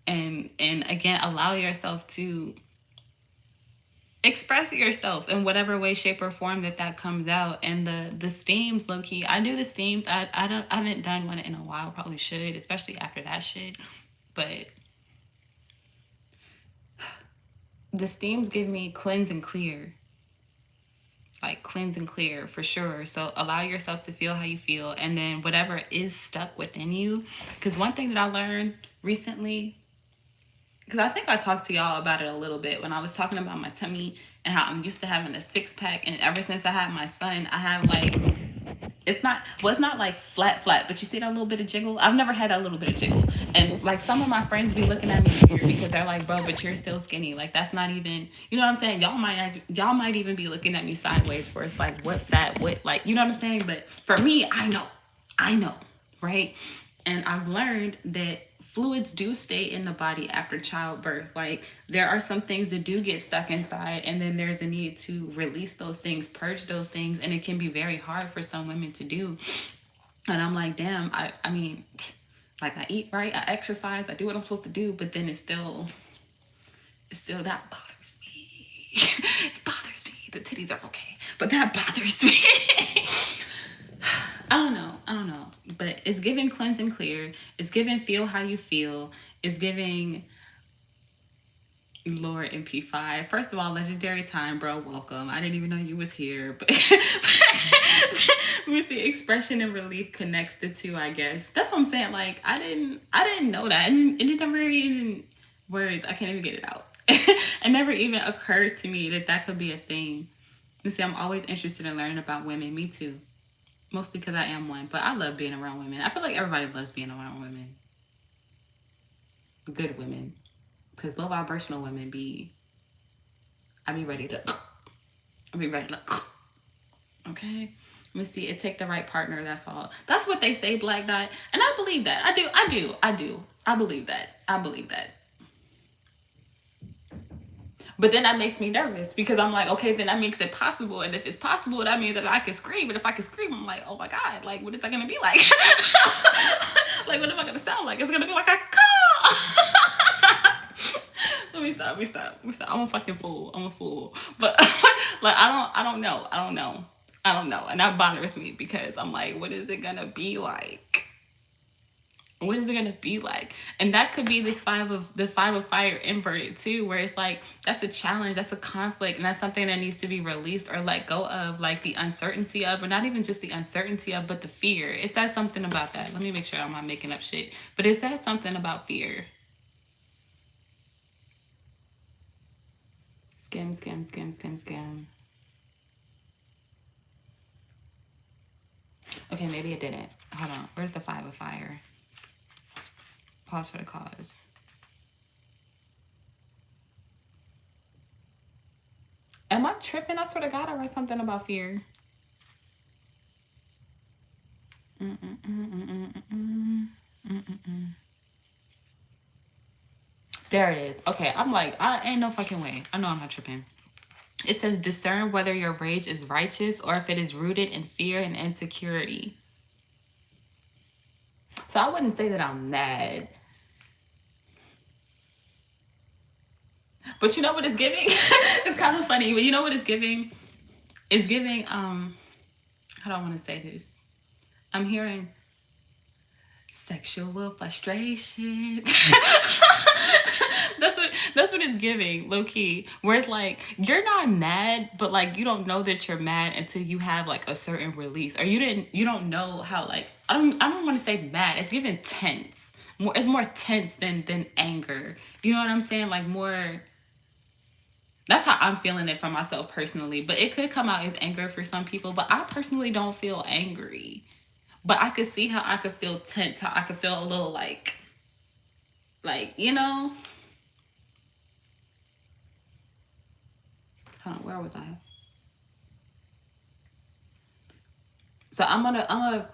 And again, allow yourself to express yourself in whatever way, shape, or form that comes out. And the steams, low key, I do the steams. I haven't done one in a while. Probably should, especially after that shit. But the steams give me cleanse and clear, like cleanse and clear for sure. So allow yourself to feel how you feel, and then whatever is stuck within you. Because one thing that I learned recently, because I think I talked to y'all about it a little bit when I was talking about my tummy and how I'm used to having a six pack, and ever since I had my son, I have like, it's not like flat, but you see that little bit of jiggle. I've never had that little bit of jiggle, and like some of my friends be looking at me weird because they're like, bro, but you're still skinny. Like that's not even, you know what I'm saying? Y'all might even be looking at me sideways where it's like, what fat, what, like, you know what I'm saying? But for me, I know, right? And I've learned that fluids do stay in the body after childbirth. Like there are some things that do get stuck inside, and then there's a need to release those things, purge those things, and it can be very hard for some women to do. And I'm like, damn, I mean, like I eat right, I exercise, I do what I'm supposed to do, but then it's still that bothers me. It bothers me. The titties are okay, but that bothers me. I don't know. But it's giving cleanse and clear. It's giving feel how you feel. It's giving Lord and P5. First of all, legendary time, bro. Welcome. I didn't even know you was here. But let me see. Expression and relief connects the two, I guess. That's what I'm saying. Like I didn't know that. And it never even words. I can't even get it out. It never even occurred to me that could be a thing. You see, I'm always interested in learning about women. Me too. Mostly because I am one, but I love being around women. I feel like everybody loves being around women. Good women. Because low vibrational women I be ready to, okay? Let me see. It take the right partner. That's all. That's what they say, Black Dot. And I believe that. I do. I believe that. But then that makes me nervous because I'm like, okay, then that makes it possible. And if it's possible, that means that I can scream. And if I can scream, I'm like, oh my God, like, what is that going to be like? Like, what am I going to sound like? It's going to be like a call. Let me stop. I'm a fucking fool. I'm a fool. But like, I don't know. And that bothers me because I'm like, what is it going to be like? What is it gonna be like? And that could be this five of fire inverted too, where it's like that's a challenge, that's a conflict, and that's something that needs to be released or let go of, like the uncertainty of, or not even just the uncertainty of, but the fear. It says something about that. Let me make sure I'm not making up shit. But it said something about fear. Skim. Okay, maybe it didn't. Hold on. Where's the five of fire? Pause for the cause. Am I tripping? I swear to God, I read something about fear. There it is. Okay, I'm like, I ain't no fucking way. I know I'm not tripping. It says discern whether your rage is righteous or if it is rooted in fear and insecurity. So I wouldn't say that I'm mad. But you know what it's giving? It's kind of funny, but you know what it's giving? It's giving, how do I want to say this? I'm hearing sexual frustration. that's what it's giving, low key. Where it's like you're not mad, but like you don't know that you're mad until you have like a certain release, or you don't know how, like, I don't want to say mad. It's giving tense. It's more tense than anger. You know what I'm saying? Like more. That's how I'm feeling it for myself personally. But it could come out as anger for some people. But I personally don't feel angry. But I could see how I could feel tense, how I could feel a little like, you know. Hold on, where was I? So I'm gonna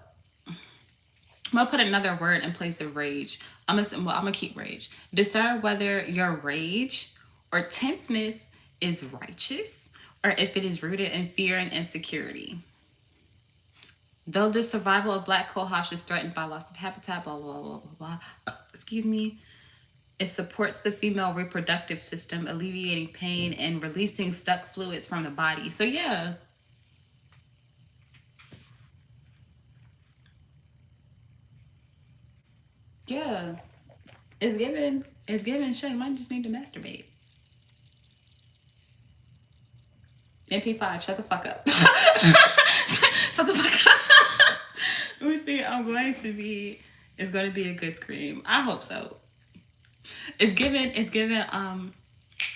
put another word in place of rage. I'm gonna keep rage. Discern whether your rage or tenseness is righteous or if it is rooted in fear and insecurity. Though the survival of black cohosh is threatened by loss of habitat, blah, blah, blah, blah, blah. Excuse me. It supports the female reproductive system, alleviating pain and releasing stuck fluids from the body. So yeah. Yeah. It's given shit. Might just need to masturbate. MP5, shut the fuck up. Shut the fuck up. Let me see. It's going to be a good scream. I hope so. It's given,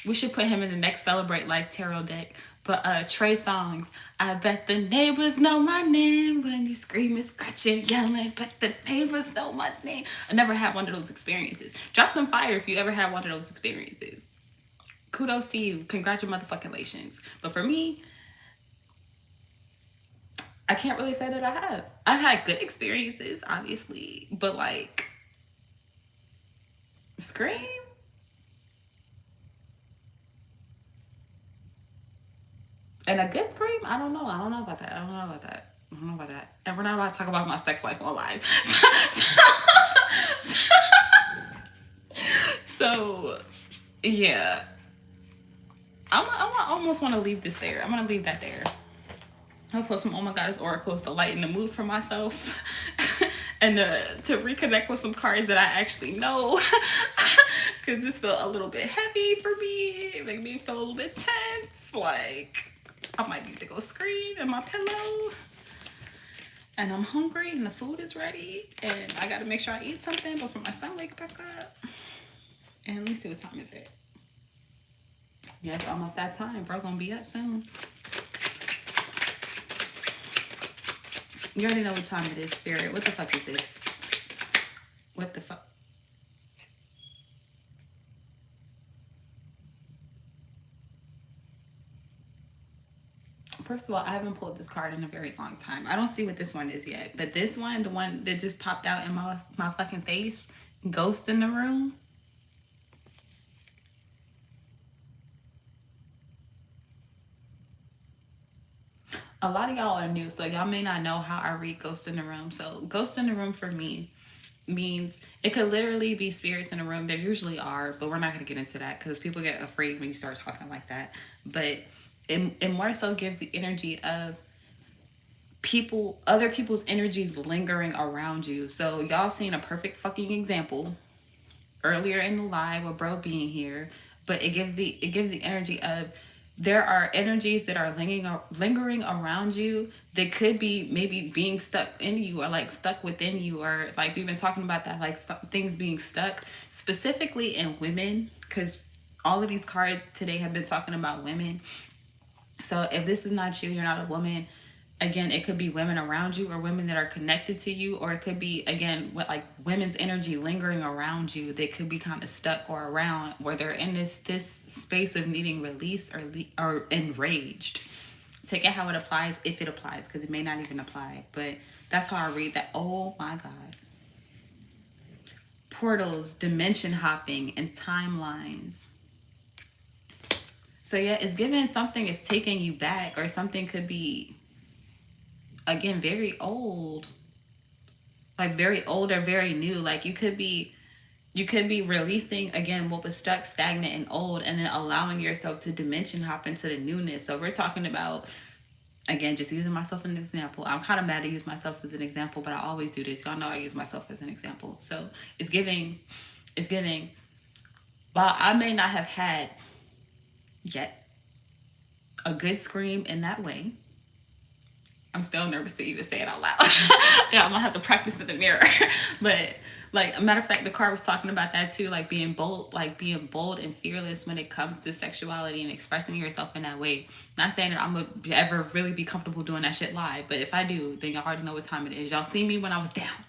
we should put him in the next Celebrate Life tarot deck. But Trey Songz, I bet the neighbors know my name when you screaming, scratching, yelling, but the neighbors know my name. I never had one of those experiences. Drop some fire if you ever had one of those experiences. Kudos to you. Congratulations. But for me, I can't really say that I have. I've had good experiences, obviously, but like, scream? And a good scream? I don't know. I don't know about that. And we're not about to talk about my sex life online. So yeah. I almost want to leave this there. I'm going to leave that there. I'll put some Oh My Goddess oracles to lighten the mood for myself. And to reconnect with some cards that I actually know. Because this felt a little bit heavy for me. It made me feel a little bit tense. Like, I might need to go scream in my pillow. And I'm hungry and the food is ready. And I got to make sure I eat something before my son wake back up. And let me see, what time is it? Yeah, it's almost that time. Bro gonna be up soon. You already know what time it is, Spirit. What the fuck is this? What the fuck? First of all, I haven't pulled this card in a very long time. I don't see what this one is yet. But this one, the one that just popped out in my fucking face, ghost in the room. A lot of y'all are new, so y'all may not know how I read ghost in the room. So ghost in the room for me means it could literally be spirits in a room. There usually are, but we're not going to get into that because people get afraid when you start talking like that. But it more so gives the energy of other people's energies lingering around you. So y'all seen a perfect fucking example earlier in the live with bro being here, but it gives the energy of there are energies that are lingering around you that could be maybe being stuck in you or like stuck within you, or like we've been talking about that, like things being stuck specifically in women, because all of these cards today have been talking about women. So if this is not you, you're not a woman. Again, it could be women around you or women that are connected to you, or it could be, again, what like women's energy lingering around you that could be kind of stuck or around where they're in this space of needing release or enraged. Take it how it applies, if it applies, because it may not even apply. But that's how I read that. Oh my God. Portals, dimension hopping, and timelines. So yeah, it's giving something is taking you back, or something could be, again, very old, like very old or very new. Like you could be releasing again what was stuck, stagnant, and old, and then allowing yourself to dimension hop into the newness. So we're talking about, again, just using myself as an example. I'm kind of mad to use myself as an example, but I always do this. Y'all know I use myself as an example. So it's giving while I may not have had yet a good scream in that way, I'm still nervous to even say it out loud. Yeah, I'm gonna have to practice in the mirror. But like a matter of fact, the card was talking about that too, like being bold and fearless when it comes to sexuality and expressing yourself in that way. Not saying that I'm gonna ever really be comfortable doing that shit live, but if I do, then y'all already know what time it is. Y'all see me when I was down.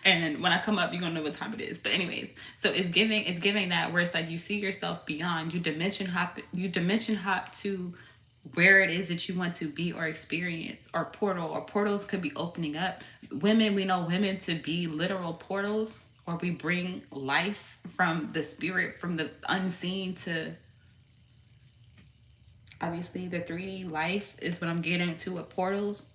And when I come up, you're gonna know what time it is. But anyways, so it's giving that where it's like you see yourself beyond, you dimension hop to where it is that you want to be or experience, or portals could be opening up. Women, we know women to be literal portals, or we bring life from the spirit, from the unseen to obviously the 3D life is what I'm getting to with portals.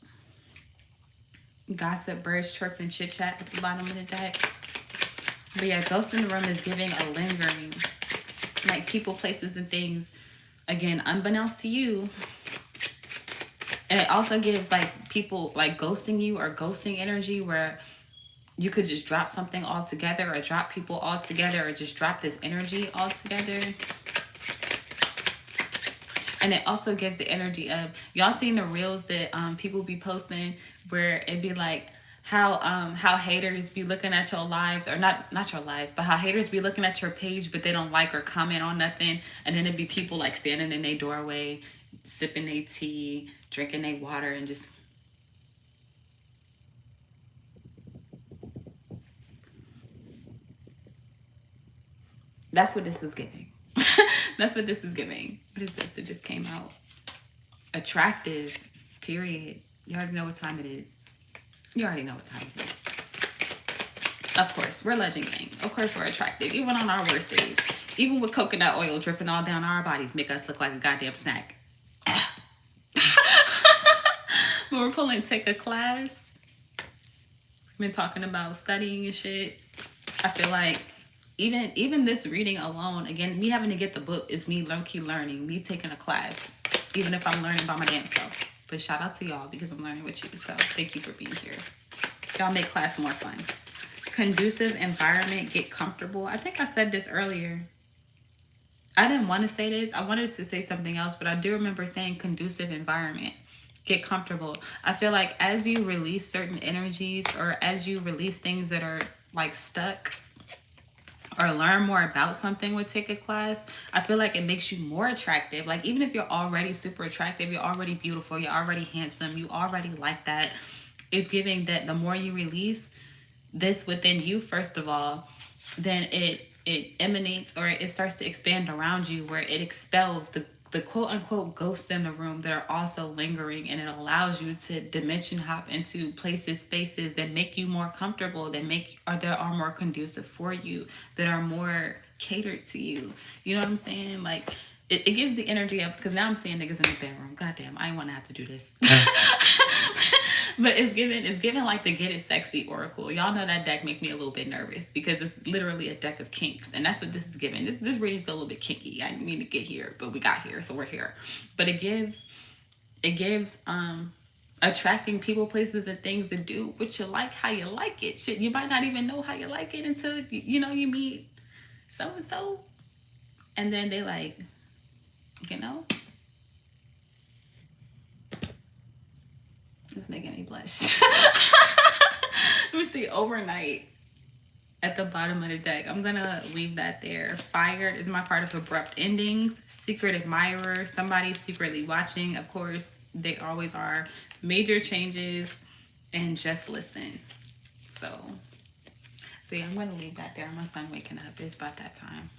Gossip, birds chirping, chit chat at the bottom of the deck. But yeah, ghost in the room is giving a lingering, like people, places, and things, again, unbeknownst to you. And it also gives like people like ghosting you or ghosting energy, where you could just drop something altogether, or drop people altogether, or just drop this energy altogether. And it also gives the energy of, y'all seen the reels that people be posting where it be like how haters be looking at your lives, or not your lives, but how haters be looking at your page but they don't like or comment on nothing, and then it be people like standing in their doorway sipping their tea, drinking their water, and just, that's what this is giving. That's what this is giving. What is this? It just came out. Attractive, period. You already know what time it is. You already know what time it is. Of course, we're Legend Gang. Of course, we're attractive, even on our worst days. Even with coconut oil dripping all down our bodies, make us look like a goddamn snack. When we're pulling Take a Class, we've been talking about studying and shit. I feel like even this reading alone, again, me having to get the book is me low-key learning, me taking a class, even if I'm learning by my damn self. But shout out to y'all because I'm learning with you. So thank you for being here. Y'all make class more fun. Conducive environment, get comfortable. I think I said this earlier. I didn't want to say this. I wanted to say something else, but I do remember saying conducive environment. Get comfortable. I feel like as you release certain energies, or as you release things that are like stuck, or learn more about something with Take a Class, I feel like it makes you more attractive. Like even if you're already super attractive, you're already beautiful, you're already handsome, you already like that, it's giving that the more you release this within you, first of all, then it emanates, or it starts to expand around you, where it expels the quote unquote ghosts in the room that are also lingering, and it allows you to dimension hop into places, spaces that make you more comfortable, that are more conducive for you, that are more catered to you. You know what I'm saying? Like it gives the energy of, because now I'm seeing niggas in the bedroom. Goddamn, I ain't want to have to do this. But it's given like the Get It Sexy Oracle. Y'all know that deck make me a little bit nervous because it's literally a deck of kinks, and that's what this is giving. This reading feel a little bit kinky. I didn't mean to get here, but we got here, so we're here. But it gives attracting people, places, and things to do what you like, how you like it. Shit, you might not even know how you like it until you meet so and so, and then they like, you know. It's making me blush. Let me see. Overnight at the bottom of the deck. I'm gonna leave that there. Fired is my part of abrupt endings. Secret admirer. Somebody secretly watching. Of course, they always are. Major changes. And just listen. So yeah, I'm gonna leave that there. My son waking up. It's about that time.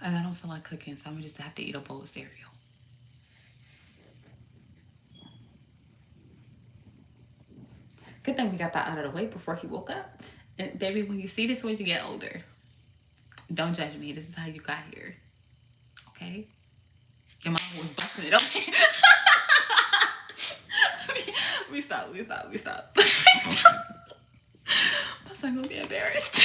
And I don't feel like cooking, so I'm gonna just have to eat a bowl of cereal. Good thing we got that out of the way before he woke up. And baby, when you see this when you get older, don't judge me. This is how you got here. Okay? Your mom was busting it open. we stop. My son gonna be embarrassed.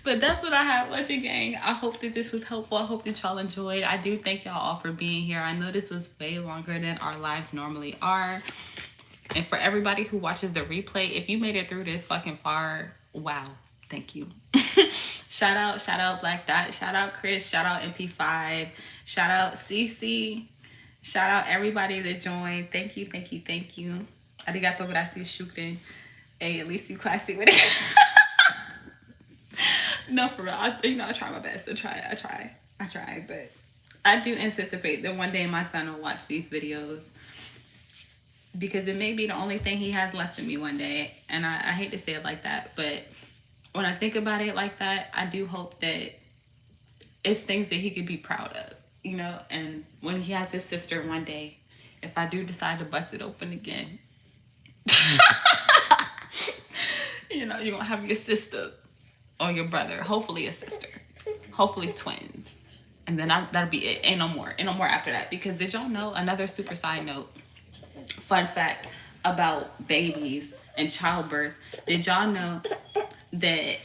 But that's what I have, Legend Gang. I hope that this was helpful. I hope that y'all enjoyed. I do thank y'all all for being here. I know this was way longer than our lives normally are. And for everybody who watches the replay, if you made it through this fucking far, wow, thank you. Shout out Black Dot, shout out Chris, shout out MP5, shout out CC, shout out everybody that joined. Thank you. Arigato, gracias, shukran. Hey, at least you classy with it. No, for real. I try my best. I try. But I do anticipate that one day my son will watch these videos, because it may be the only thing he has left of me one day. And I hate to say it like that, but when I think about it like that, I do hope that it's things that he could be proud of, and when he has his sister one day, if I do decide to bust it open again, you're gonna have your sister or your brother, hopefully a sister, hopefully twins, and then that'll be it. Ain't no more after that. Because did y'all know, another super side note, fun fact about babies and childbirth, did y'all know that,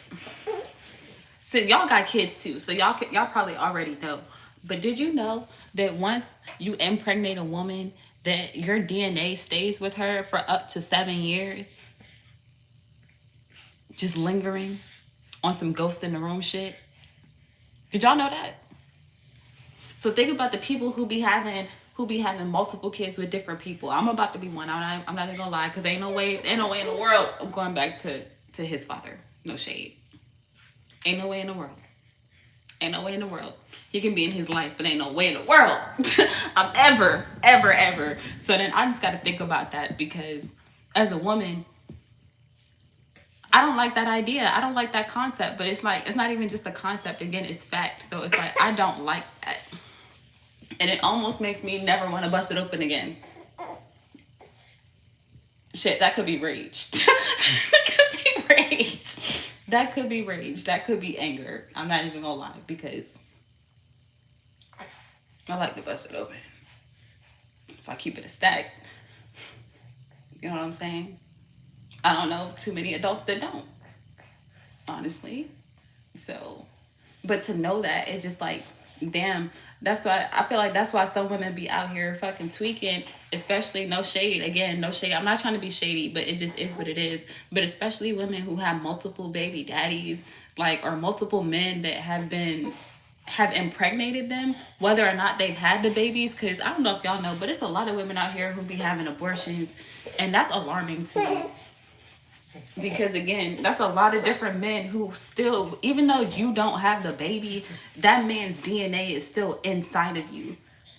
so y'all got kids too, so y'all probably already know, but did you know that once you impregnate a woman, that your DNA stays with her for up to 7 years, just lingering on some ghost in the room shit? Did y'all know that? So think about the people who be having multiple kids with different people. I'm about to be one. I'm not even gonna lie, because ain't no way in the world I'm going back to his father. No shade. Ain't no way in the world. He can be in his life, but ain't no way in the world I'm ever. So then I just got to think about that, because as a woman, I don't like that idea. I don't like that concept. But it's like, it's not even just a concept. Again, it's fact. So it's like, I don't like that. And it almost makes me never want to bust it open again. Shit, that could be rage. That could be rage. That could be anger. I'm not even gonna lie, because I like to bust it open. If I keep it a stack, you know what I'm saying? I don't know too many adults that don't, honestly. So, but to know that, it just like, damn, that's why I feel like that's why some women be out here fucking tweaking, especially, no shade, again, no shade. I'm not trying to be shady, but it just is what it is. But especially women who have multiple baby daddies, like, or multiple men that have impregnated them, whether or not they've had the babies. Because I don't know if y'all know, but it's a lot of women out here who be having abortions, and that's alarming to me. Because again, that's a lot of different men who still, even though you don't have the baby, that man's DNA is still inside of you,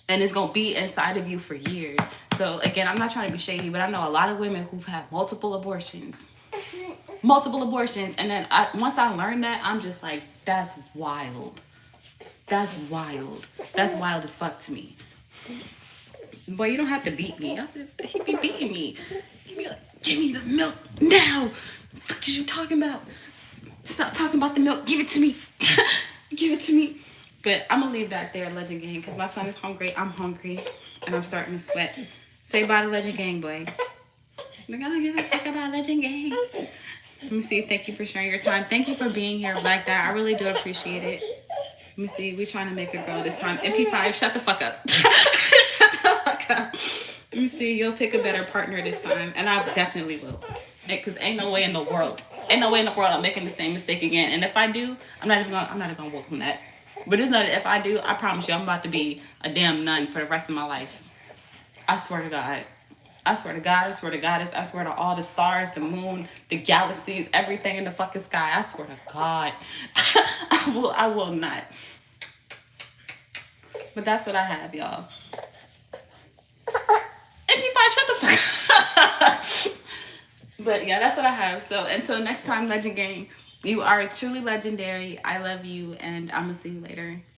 and it's gonna be inside of you for years. So again, I'm not trying to be shady, but I know a lot of women who've had multiple abortions, and then once I learned that, I'm just like, that's wild. That's wild. That's wild as fuck to me. Boy, you don't have to beat me. I said, he be beating me. He be like, give me the milk now. What the fuck is you talking about? Stop talking about the milk. Give it to me. Give it to me. But I'm going to leave that there, Legend Gang, because my son is hungry. I'm hungry. And I'm starting to sweat. Say bye to Legend Gang, boy. They're going to give a fuck about Legend Gang. Let me see. Thank you for sharing your time. Thank you for being here, Black Dad. I really do appreciate it. Let me see. We're trying to make it grow this time. MP5, shut the fuck up. Shut the fuck up. Let me see. You'll pick a better partner this time. And I definitely will. Because ain't no way in the world. Ain't no way in the world I'm making the same mistake again. And if I do, I'm not even gonna welcome that. But just know that if I do, I promise you I'm about to be a damn nun for the rest of my life. I swear to God. I swear to God, I swear to Goddess, I swear to all the stars, the moon, the galaxies, everything in the fucking sky. I swear to God. I will not. But that's what I have, y'all. MP5, shut the fuck up. But yeah, that's what I have. So until next time, Legend Gang, you are truly legendary. I love you, and I'm gonna see you later.